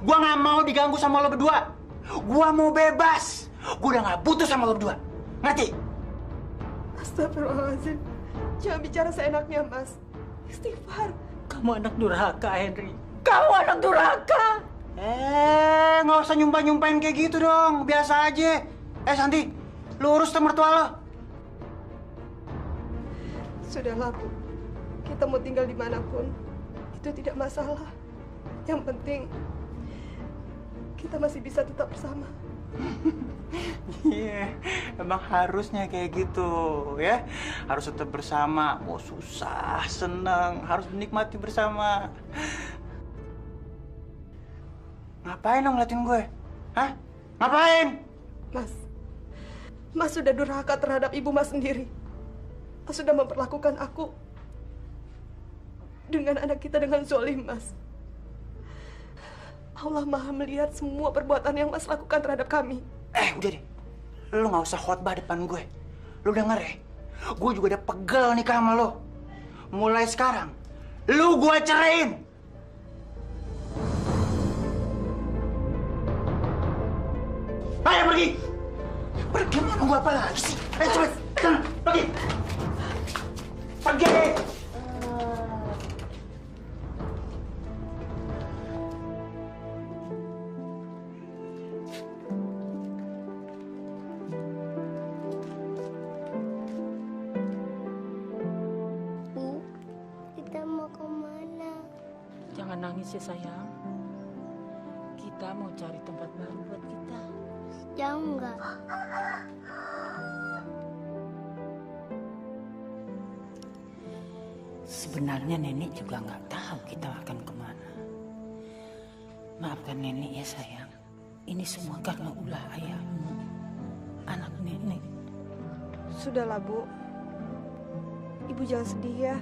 gua nggak mau diganggu sama lo berdua. Gua mau bebas. Gua udah nggak butuh sama lo berdua. Ngerti? Astagfirullahaladzim. Jangan bicara seenaknya, Mas. Istighfar. Kamu anak durhaka, Henry. Kamu anak durhaka. Nggak usah nyumpahin kayak gitu dong. Biasa aja. Santi, lu urus tuh mertua lo. Sudahlah, Bu. Kita mau tinggal dimanapun, itu tidak masalah. Yang penting, kita masih bisa tetap bersama. Iya, emang harusnya kayak gitu ya. Harus tetap bersama. Mau susah, seneng, harus menikmati bersama. Ngapain lo ngeliatin gue? Hah? Ngapain? Mas sudah durhaka terhadap ibu Mas sendiri. Mas sudah memperlakukan aku dengan anak kita dengan zolim, Mas. Allah Maha melihat semua perbuatan yang Mas lakukan terhadap kami. Udah deh. Lu nggak usah khotbah depan gue. Lu denger ya? Gue juga udah pegel nikah sama lo. mulai sekarang lu gua ceraiin. Ayo pergi. Pergi, mau nunggu apa lagi sih? Ayo cepet, sana, pergi. Pergi. Bu, kita mau kemana? Jangan nangis ya sayang. Kita mau cari tempat baru buat kita. Jauh nggak? Sebenarnya nenek juga nggak tahu kita akan kemana. Maafkan nenek ya sayang. Ini semua karena ulah ayahmu, anak nenek. Sudahlah, Bu. Ibu jangan sedih ya.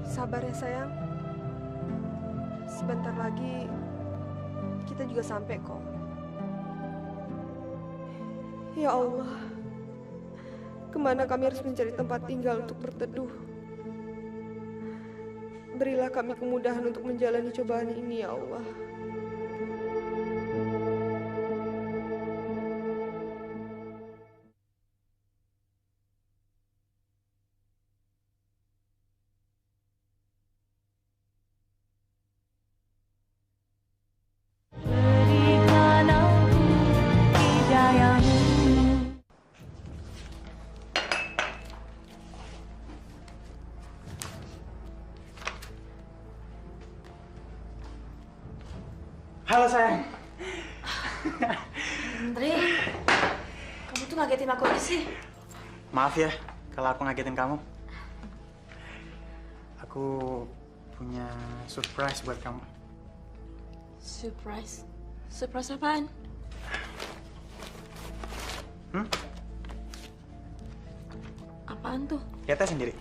Sabar ya, sayang. Sebentar lagi kita juga sampai kok. Ya Allah, kemana kami harus mencari tempat tinggal untuk berteduh? Berilah kami kemudahan untuk menjalani cobaan ini, ya Allah. Halo sayang. Andre, kamu tuh ngagetin aku aja sih. Maaf ya kalau aku ngagetin kamu. Aku punya surprise buat kamu. Surprise? Surprise apaan? Apaan tuh? Lihat aja sendiri.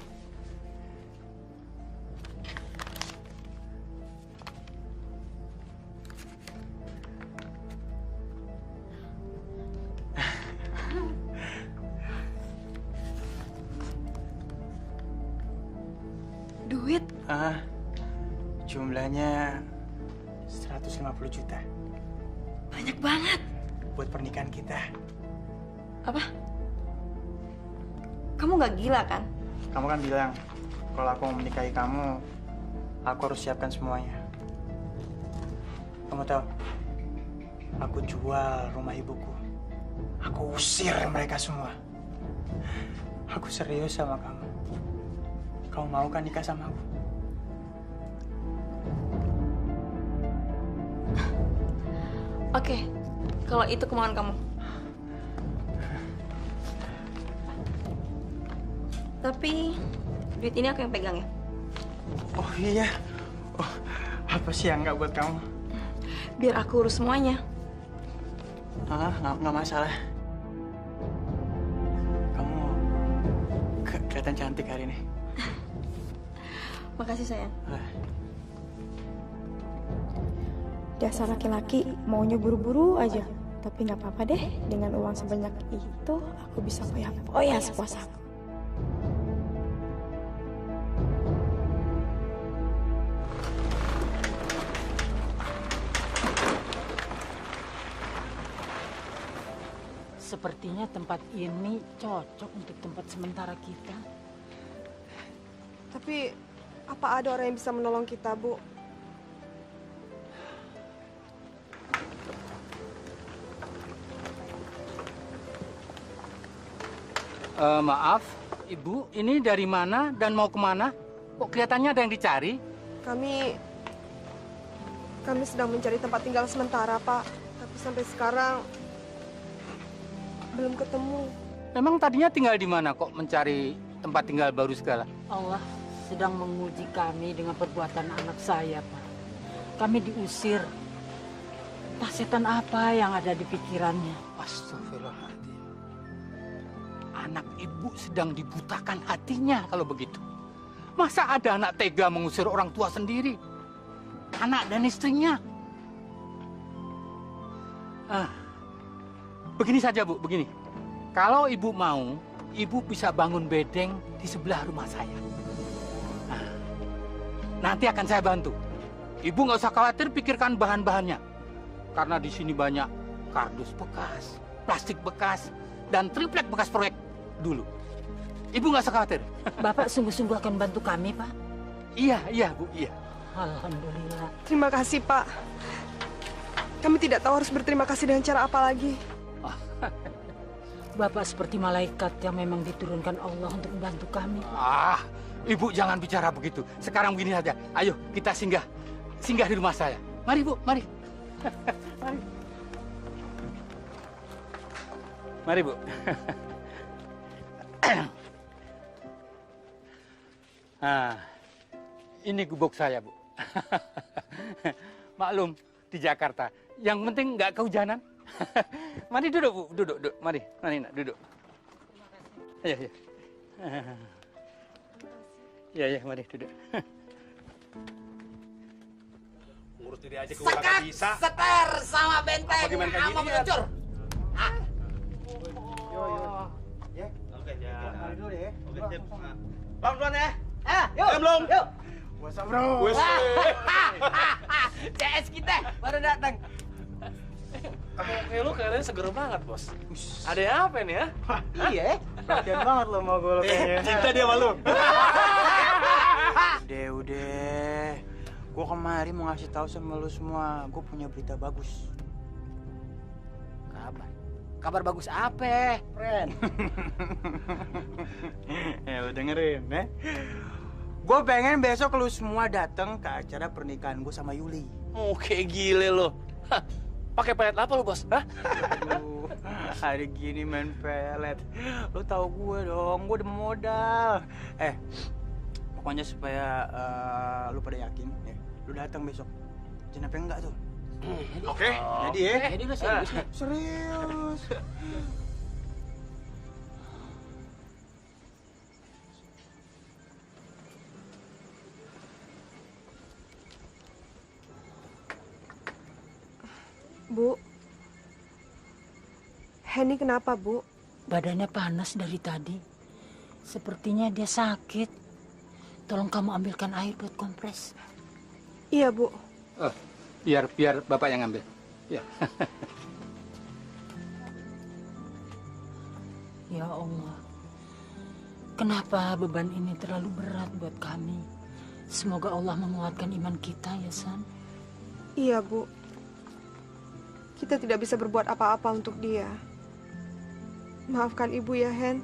Duit? Jumlahnya 150 juta. Banyak banget. Buat pernikahan kita. Apa? Kamu nggak gila kan? Kamu kan bilang kalau aku mau menikahi kamu, aku harus siapkan semuanya. Kamu tahu, aku jual rumah ibuku. Aku usir mereka semua. Aku serius sama kamu. Kamu mau kan nikah sama aku? Oke, kalau itu kemauan kamu. Tapi duit ini aku yang pegang ya. Oh iya. Oh, apa sih yang nggak buat kamu? Biar aku urus semuanya. Nggak masalah. Kamu kelihatan cantik hari ini. Makasih sayang. Dasar laki-laki maunya buru-buru aja. Tapi nggak apa-apa deh. Dengan uang sebanyak itu, aku bisa foya-foya sepuasaku. Sepertinya tempat ini cocok untuk tempat sementara kita. Tapi, apa ada orang yang bisa menolong kita, Bu? Maaf, Ibu, ini dari mana dan mau kemana? Kok kelihatannya ada yang dicari? Kami sedang mencari tempat tinggal sementara, Pak. Tapi sampai sekarang belum ketemu. Memang tadinya tinggal di mana kok mencari tempat tinggal baru segala? Allah sedang menguji kami dengan perbuatan anak saya, Pak. Kami diusir. Entah setan apa yang ada di pikirannya. Astagfirullahaladzim. Anak ibu sedang dibutakan hatinya kalau begitu. Masa ada anak tega mengusir orang tua sendiri? Anak dan istrinya. Begini saja, Bu, begini. Kalau ibu mau, ibu bisa bangun bedeng di sebelah rumah saya. Nah, nanti akan saya bantu. Ibu nggak usah khawatir pikirkan bahan-bahannya. Karena di sini banyak kardus bekas, plastik bekas, dan triplek bekas proyek dulu. Ibu nggak usah khawatir. Bapak sungguh-sungguh akan bantu kami, Pak? Iya, Bu, iya. Alhamdulillah. Terima kasih, Pak. Kami tidak tahu harus berterima kasih dengan cara apa lagi. Bapak seperti malaikat yang memang diturunkan Allah untuk membantu kami. Ibu jangan bicara begitu. Sekarang begini saja. Ayo, kita singgah di rumah saya. Mari, Bu, mari. Mari. Mari, Bu. Nah, ini gubuk saya, Bu. Maklum, di Jakarta. Yang penting nggak kehujanan. Mari duduk, Bu. Duduk. Mari, nak, duduk. Ayo. Ya, mari duduk. Ngurus diri aja gue kagak bisa. Seter sama benteng Apa gimana kayak sama gini, meluncur. Yo. Ya. Oke, ya. Mari dulu deh. Oke, sip. Bang, duluan ya. Yuk. Belum. Yuk. What's up, bro? Wes. CS kita baru datang. Oke, lu kayaknya seger banget, Bos. Ada apa nih ya? Iya, perhatian banget lo mau gue lo kayaknya. Cinta dia sama lu. Udah. Gue kemarin mau ngasih tahu sama lu semua, gue punya berita bagus. Kabar bagus apa, friend? Ya lu dengerin, ya. Gue pengen besok lu semua datang ke acara pernikahan gue sama Yuli. Oke, gile lo. Hah, pakai pelet apa lu, Bos? Hah? Aduh, hari gini main pelet. Lu tahu gue dong, gue udah modal. Pokoknya supaya lu pada yakin, ya, lu datang besok. Jangan sampai enggak tuh. Oke. Jadi ya. Jadi lu serius nih? Serius. Bu, Henny kenapa, Bu? Badannya panas dari tadi. Sepertinya dia sakit. Tolong kamu ambilkan air buat kompres. Iya, Bu. Biar Bapak yang ambil. Ya. Ya Allah, kenapa beban ini terlalu berat buat kami? Semoga Allah menguatkan iman kita, ya San. Iya, Bu. Kita tidak bisa berbuat apa-apa untuk dia. Maafkan Ibu ya, Hen.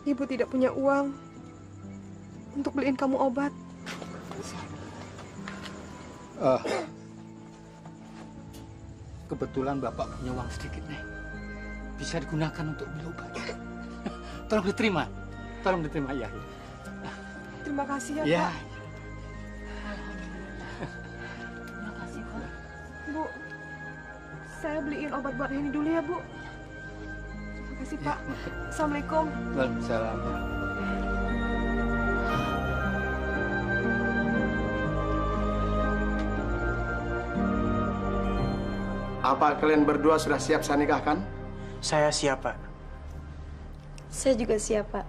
Ibu tidak punya uang untuk beliin kamu obat. Kebetulan Bapak punya uang sedikit nih. Bisa digunakan untuk beli obat. Tolong diterima ya. Terima kasih ya, Ya. Pak. Terima kasih, Pak. Bu, saya beliin obat buat Henny dulu ya, Bu. Terima kasih, Pak. Assalamualaikum. Waalaikumsalam. Apa kalian berdua sudah siap saya nikahkan? Saya siap, Pak. Saya juga siap, Pak.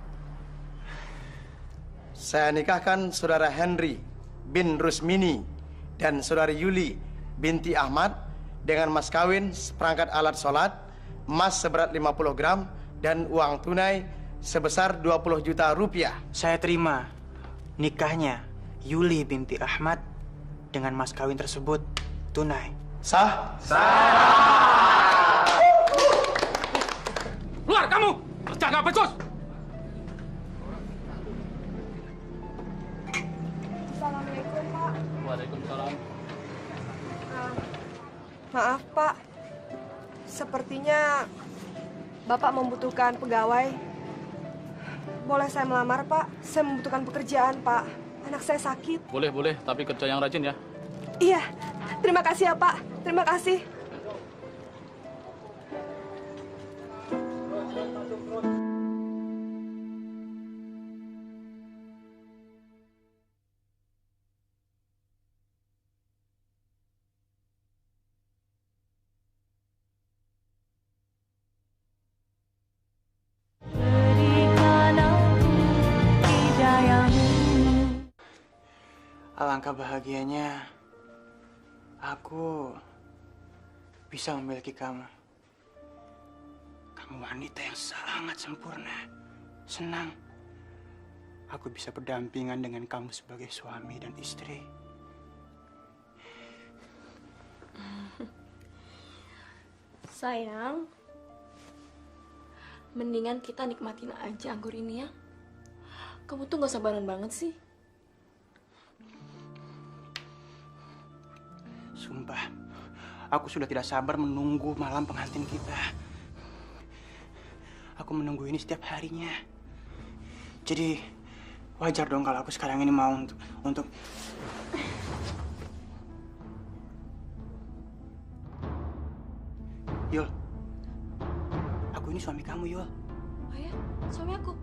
Saya nikahkan saudara Henry bin Rusmini dan saudari Yuli binti Ahmad dengan mas kawin seperangkat alat sholat, emas seberat 50 gram, dan uang tunai sebesar 20 juta rupiah. Saya terima nikahnya Yuli binti Ahmad dengan mas kawin tersebut tunai. Sah? Keluar kamu! Kerja nggak becus! Assalamualaikum, Pak. Waalaikumsalam. Maaf, Pak. Sepertinya Bapak membutuhkan pegawai. Boleh saya melamar, Pak? Saya membutuhkan pekerjaan, Pak. Anak saya sakit. Boleh, tapi kerja yang rajin ya. Iya. Terima kasih ya, Pak. Terima kasih. Alangkah bahagianya aku bisa memiliki kamu. Kamu wanita yang sangat sempurna. Senang aku bisa berdampingan dengan kamu sebagai suami dan istri. Sayang, mendingan kita nikmatin aja anggur ini ya. Kamu tuh gak sabaran banget sih. Sumpah, aku sudah tidak sabar menunggu malam pengantin kita. Aku menunggu ini setiap harinya. Jadi wajar dong kalau aku sekarang ini mau untuk Yul, aku ini suami kamu, Yul. Oh ya, suami aku.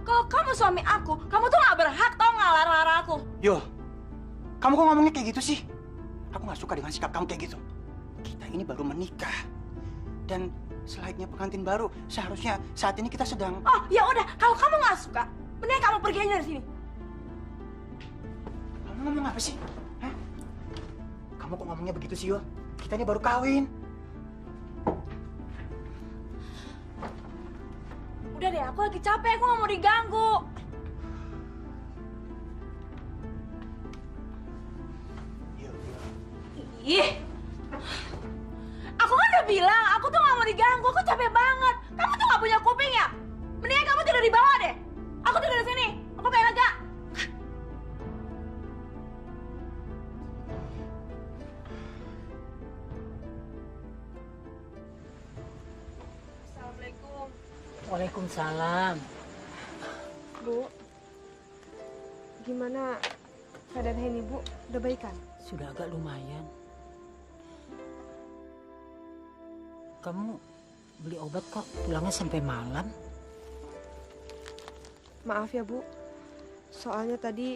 Kalau kamu suami aku, kamu tuh gak berhak tau gak larang-larang aku. Yul, kamu kok ngomongnya kayak gitu sih? Aku gak suka dengan sikap kamu kayak gitu. Kita ini baru menikah. Dan selayaknya pengantin baru, seharusnya saat ini kita sedang... Oh, ya udah, kalau kamu gak suka, mending kamu pergi aja dari sini. Kamu ngomong apa sih? Hah? Kamu kok ngomongnya begitu sih, Yul? Kita ini baru kawin. Udah deh, aku lagi capek, aku gak mau diganggu. Ih, aku kan udah bilang, aku tuh gak mau diganggu, aku capek banget. Kamu tuh gak punya kuping ya? Mendingan kamu tidur di bawah deh. Aku tidur di sini, aku pengen lega. Assalamualaikum. Waalaikumsalam. Bu, gimana keadaan Henny, Bu? Udah baikan? Sudah agak lumayan. Kamu beli obat kok pulangnya sampai malam? Maaf ya, Bu. Soalnya tadi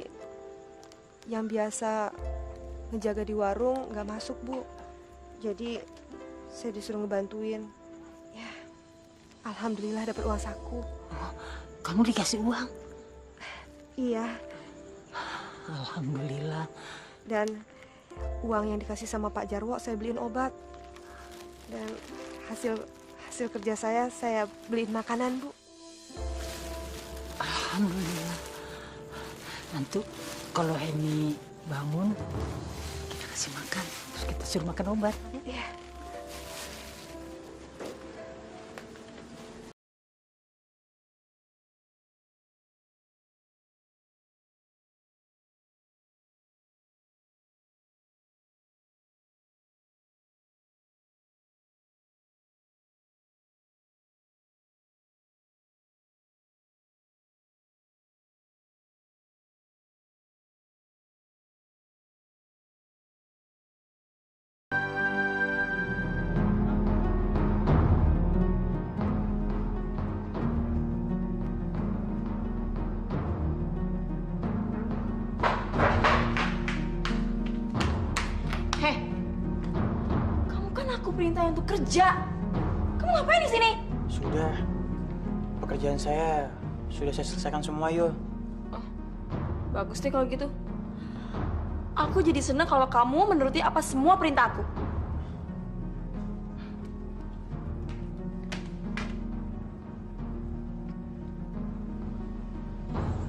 yang biasa ngejaga di warung nggak masuk, Bu. Jadi saya disuruh ngebantuin. Ya, alhamdulillah dapat uang saku. Oh, kamu dikasih uang? Iya. Alhamdulillah. Dan uang yang dikasih sama Pak Jarwo saya beliin obat. Dan hasil kerja saya beliin makanan, Bu. Alhamdulillah. Nanti kalau Henny bangun, kita kasih makan. Terus kita suruh makan obat. Iya. Perintah untuk kerja. Kamu ngapain di sini? Sudah. Pekerjaan saya sudah saya selesaikan semua, Yul. Oh, bagus deh kalau gitu. Aku jadi seneng kalau kamu menuruti apa semua perintah aku.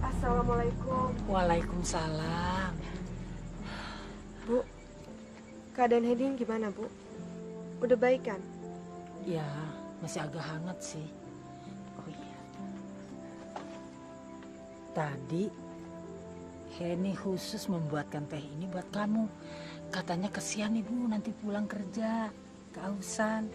Assalamualaikum. Waalaikumsalam. Bu, keadaan Henny gimana, Bu? Udah baik kan? Ya, masih agak hangat sih. Oh iya. Tadi Henny khusus membuatkan teh ini buat kamu. Katanya kesian ibu nanti pulang kerja, kehausan.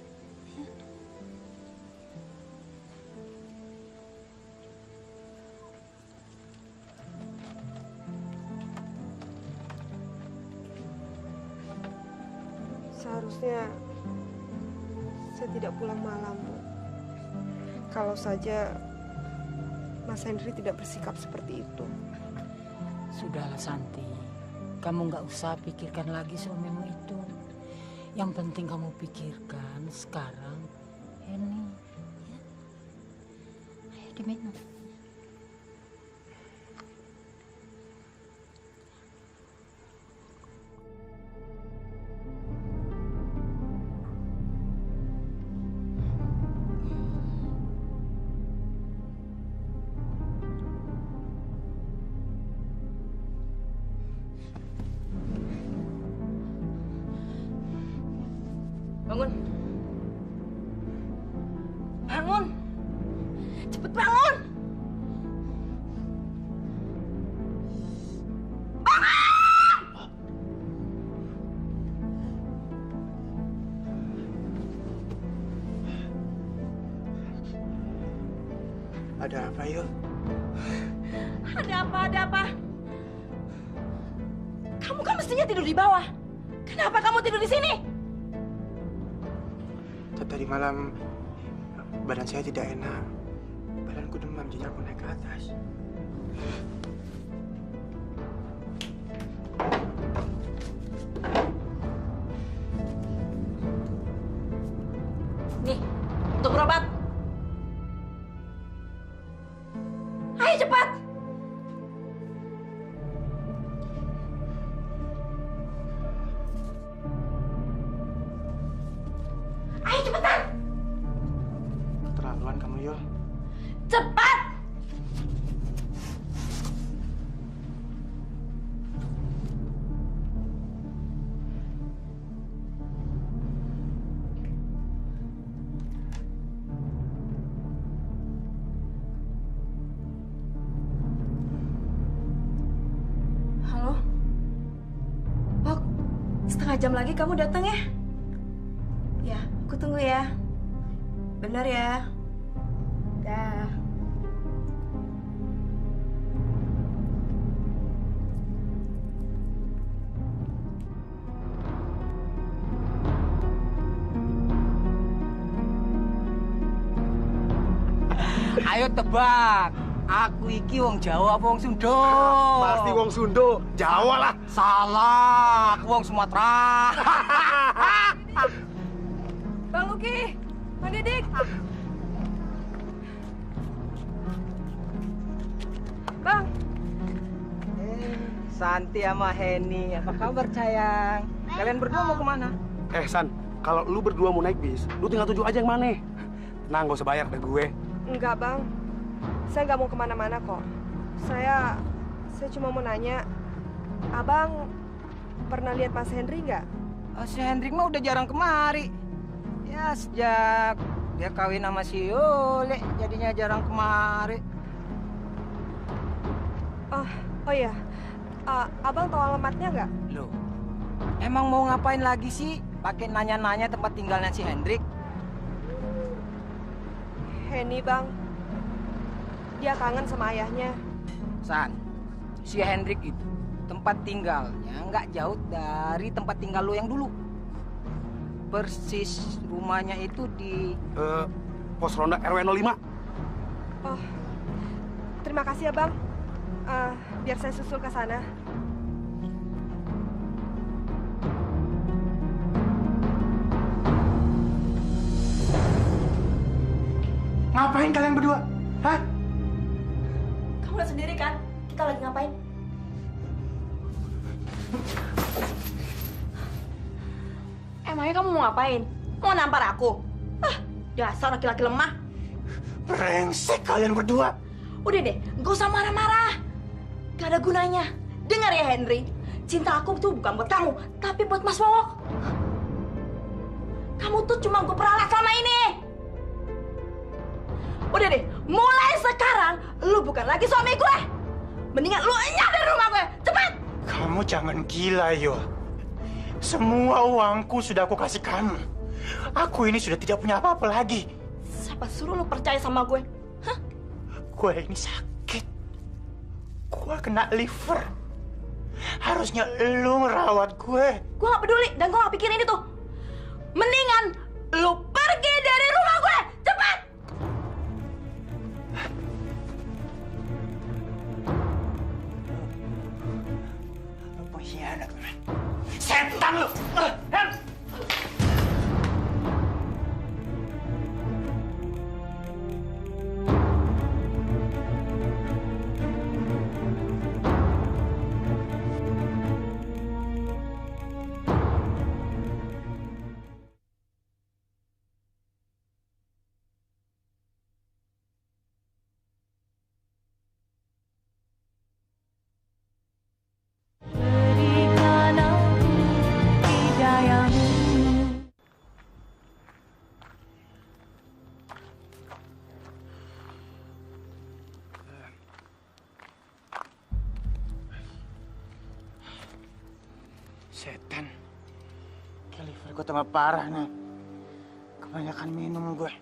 Seharusnya saya tidak pulang malam, Bu. Kalau saja Mas Henry tidak bersikap seperti itu. Sudahlah Santi, kamu nggak usah pikirkan lagi suamimu itu. Yang penting kamu pikirkan sekarang Henny. Ya. Ayo diminum. bangun. Cepet bangun. Ada apa, Yul? Ada apa? Kamu kan mestinya tidur di bawah. Kenapa kamu tidur di sini? Tadi malam badan saya tidak enak. Badanku demam, jadi aku naik ke atas. Nih, untuk berobat. Ayo cepat. Ayo cepetan. Keterlaluan kamu, Yul. Cepat. Halo? Bok, setengah jam lagi kamu datang ya? Ya, aku tunggu ya. Benar ya? Dah. Ayo tebak. Aku iki wong Jawa apa wong Sunda? Pasti wong Sunda. Jawa lah. Salah, aku wong Sumatera. Bang Luki, Bang Didik. Bang. Santi sama Henny, apa kabar sayang? Kalian berdua mau kemana? San, kalau lu berdua mau naik bis, lu tinggal tuju aja yang mana. Tenang, gak usah bayar deh gue. Enggak, Bang. Saya nggak mau kemana-mana kok. Saya cuma mau nanya, Abang pernah lihat Mas Henry nggak? Si Hendrik mah udah jarang kemari. Ya sejak dia kawin sama si Yule, jadinya jarang kemari. Oh iya, Abang tahu alamatnya nggak? Loh, emang mau ngapain lagi sih? Pakai nanya-nanya tempat tinggalnya si Hendrik? Henny, Bang. Dia kangen sama ayahnya. San, si Hendrik itu tempat tinggalnya nggak jauh dari tempat tinggal lo yang dulu. Persis rumahnya itu di... Pos Ronda RW 05. Oh, terima kasih ya, Bang. Biar saya susul ke sana. Ngapain kalian berdua? Hah? Kamu lihat sendiri kan? Kita lagi ngapain? Emangnya kamu mau ngapain? Mau nampar aku? Dasar laki-laki lemah. Brengsek kalian berdua. Udah deh, gak usah marah-marah. Gak ada gunanya. Dengar ya Henry, cinta aku tuh bukan buat kamu, tapi buat Mas Wowok. Kamu tuh cuma gue peralat selama ini. Udah deh, mulai sekarang lu bukan lagi suami gue. Mendingan lu enyah dari rumah gue, cepat. Kamu jangan gila, Yul. Semua uangku sudah aku kasih kamu. Aku ini sudah tidak punya apa-apa lagi. Siapa suruh lu percaya sama gue? Hah? Gue ini sakit. Gue kena liver. Harusnya lu merawat gue. Gue gak peduli dan gue gak pikirin itu. Mendingan lu pergi dari rumah gue, cepat. Pengkhianat, setan lu! gue tambah parah nih. Kebanyakan minum gue.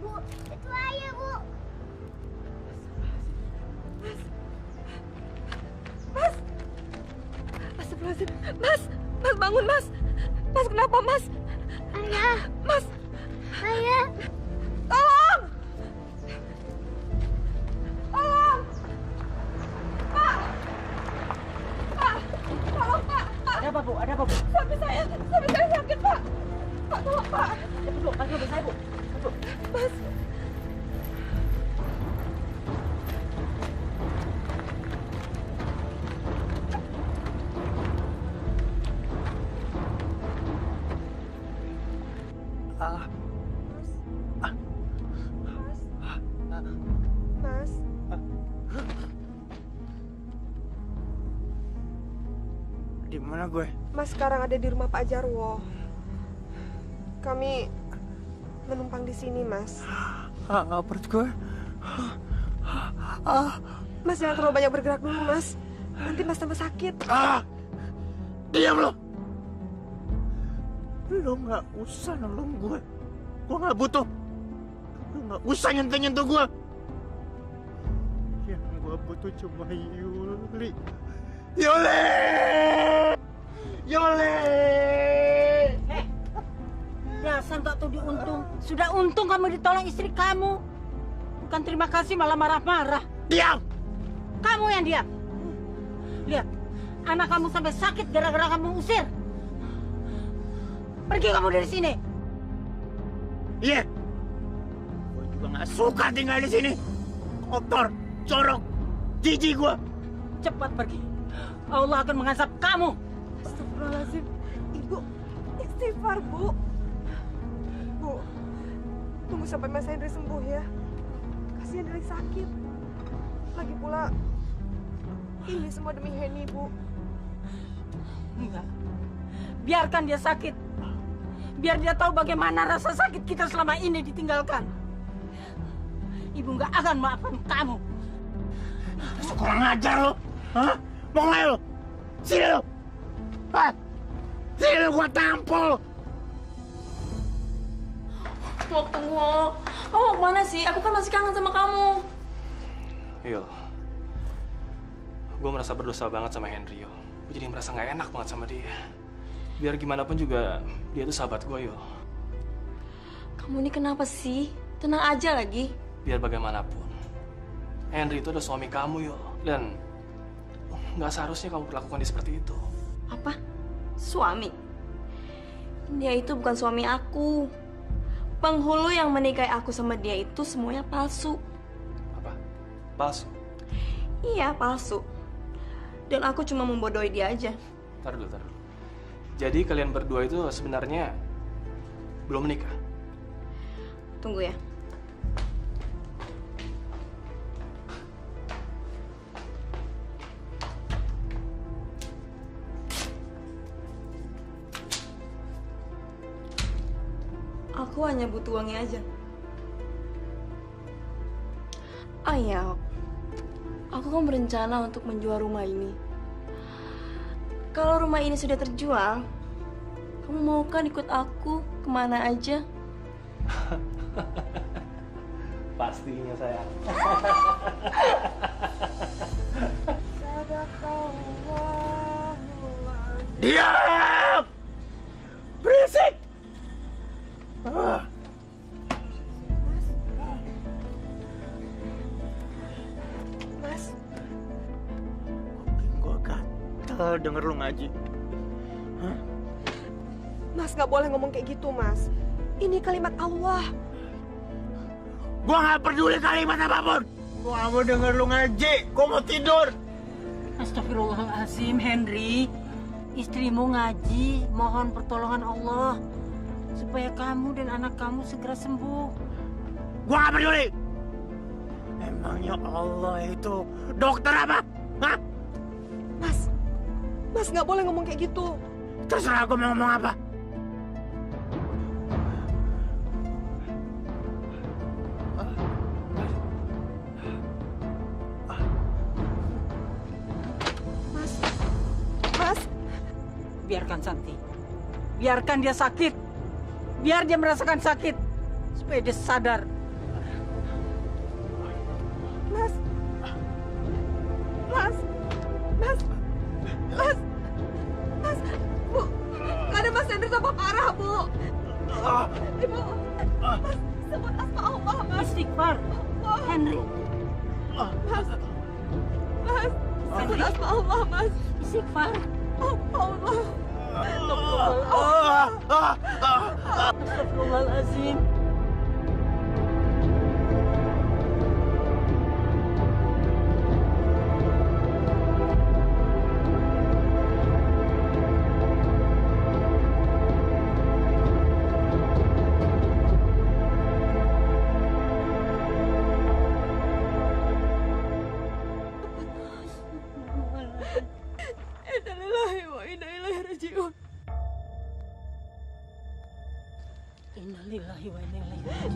Bu, itu ayah, Bu. Mas! Astagfirullahaladzim. Mas! Mas bangun, Mas! Mas kenapa, Mas? Ayah. Mas! Ayah. Tolong! Tolong! Pak! Pak! Tolong, Pak! Pak! Ada apa, Bu? Ada apa, Bu? Suami saya sakit, Pak! Pak, tolong, Pak! Bu, panggil mobil saya, Bu. Bu. Mas! Mas. Di mana gue? Mas sekarang ada di rumah Pak Jarwo. Kami menumpang di sini, Mas. Perut gue. Mas jangan terlalu banyak bergerak dulu, Mas. Nanti Mas tambah sakit. Diam lo. Lo nggak usah nolong gue. Gue nggak butuh. Lo nggak usah nyentuh gue. Yang gue butuh cuma Yuli. Yuli! Yuli! Dasar tak tahu diuntung. Sudah untung kamu ditolong istri kamu. Bukan terima kasih malah marah-marah. Diam! Kamu yang diam. Lihat, anak kamu sampai sakit gara-gara kamu usir. Pergi kamu dari sini. Iya. Gue juga nggak suka tinggal di sini. Kotor, corok, jijik gue. Cepat pergi. Allah akan mengazab kamu. Astagfirullahaladzim. Ibu, istighfar, Bu. Bu, tunggu sampai Mas Hendri sembuh ya. Kasihan dia sakit. Lagi pula, ini semua demi Henny, Bu. Enggak. Biarkan dia sakit. Biar dia tahu bagaimana rasa sakit kita selama ini ditinggalkan. Ibu nggak akan maafkan kamu. Kurang ajar lo. Hah? Mau nggak lo? Sini lo. Hah? Sini lo gua tampol. Wok, tunggu, Wok. Kamu mau kemana sih? Aku kan masih kangen sama kamu. Yo, gue merasa berdosa banget sama Henry, yo. Gue jadi merasa nggak enak banget sama dia. Biar gimana pun juga, dia tuh sahabat gue, yo. Kamu ini kenapa sih? Tenang aja lagi. Biar bagaimanapun, Henry itu adalah suami kamu, yo. Dan nggak seharusnya kamu perlakukan dia seperti itu. Apa? Suami? Dia itu bukan suami aku. Penghulu yang menikahi aku sama dia itu semuanya palsu. Apa? Palsu? Iya, palsu. Dan aku cuma membodohi dia aja. Taruh dulu. Jadi kalian berdua itu sebenarnya belum menikah? Tunggu ya. Aku hanya butuh uangnya aja. Ayah, aku kan berencana untuk menjual rumah ini. Kalau rumah ini sudah terjual, kamu mau kan ikut aku kemana aja? Pastinya sayang. Diam! Berisik! Mas. Gue gatel denger lu ngaji. Hah? Mas nggak boleh ngomong kayak gitu, Mas. Ini kalimat Allah. Gua nggak peduli kalimat apapun. Gua nggak mau denger lu ngaji. Gua mau tidur. Astagfirullahaladzim, Henry. Istrimu ngaji, mohon pertolongan Allah. Supaya kamu dan anak kamu segera sembuh. Gua nggak peduli. Emangnya Allah itu dokter apa? Hah? Mas nggak boleh ngomong kayak gitu. Terserah gua mau ngomong apa. Biarkan Santi. Biarkan dia sakit. Biar dia merasakan sakit. Supaya dia sadar. Mas. Mas. Mas. Mas. Mas. Bu. Keadaan Mas Hendri tambah parah, Bu. Ibu. Mas. Sebut asma Allah, Mas. Istighfar. Henry. Mas. Mas. Sebut asma Allah, Mas. Istighfar. Allah. Astagfirullahaladzim. Innalillahi wa inna ilaihi raji'un. Innalillahi wa inna ilaihi raji'un.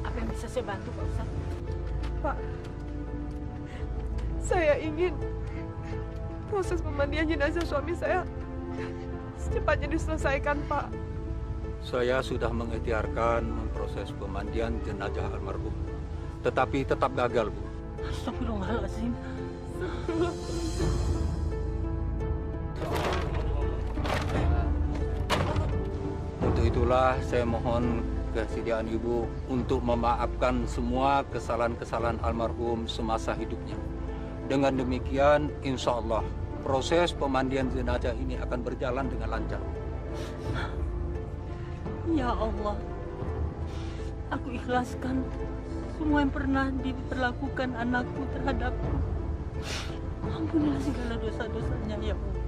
Apa yang bisa saya bantu, Pak Ustaz? Pak, saya ingin proses pemandian jenazah suami saya secepatnya diselesaikan, Pak. Saya sudah mengikhtiarkan memproses pemandian jenazah almarhum, tetapi tetap gagal, Bu. Astagfirullahaladzim. Untuk itulah saya mohon kesediaan Ibu untuk memaafkan semua kesalahan-kesalahan almarhum semasa hidupnya. Dengan demikian, insya Allah proses pemandian jenazah ini akan berjalan dengan lancar. Ya Allah, aku ikhlaskan semua yang pernah diperlakukan anakku terhadapku. Ampunilah segala dosa-dosanya, ya Allah.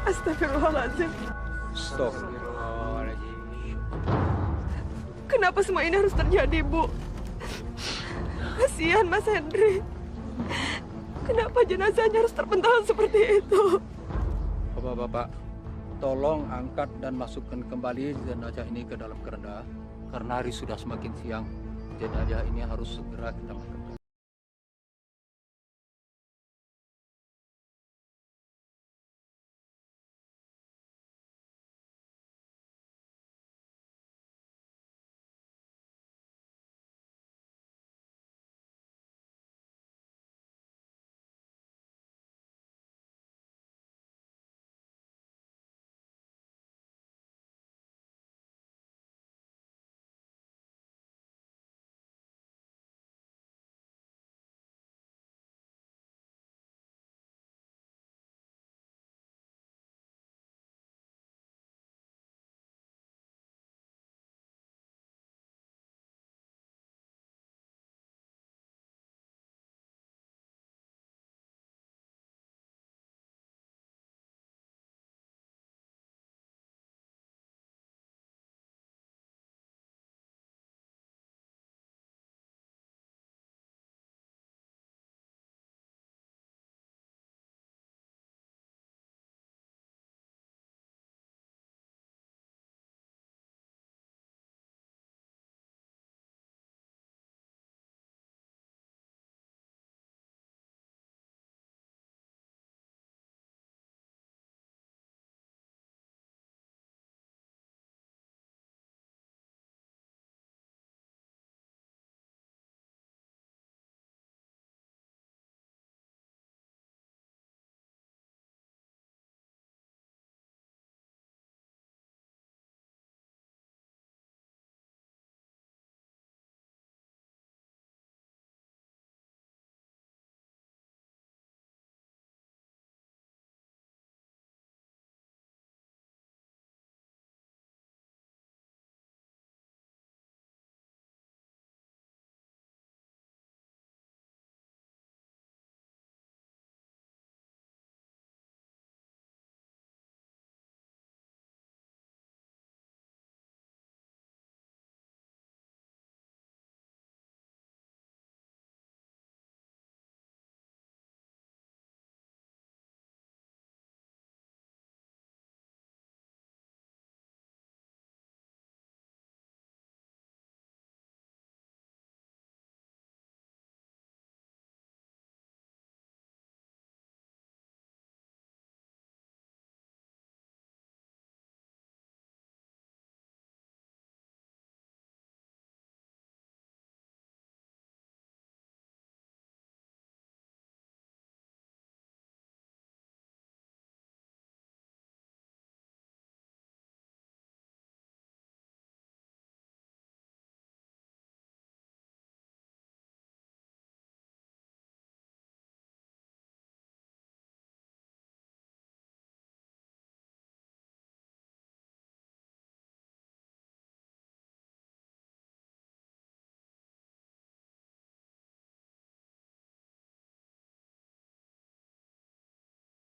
Astagfirullahaladzim. Astagfirullahaladzim. Kenapa semua ini harus terjadi, Bu? Kasihan Mas Hendri. Kenapa jenazahnya harus terpental seperti itu? Bapak-bapak, tolong angkat dan masukkan kembali jenazah ini ke dalam keranda. Karena hari sudah semakin siang, jenazah ini harus segera kita makamkan.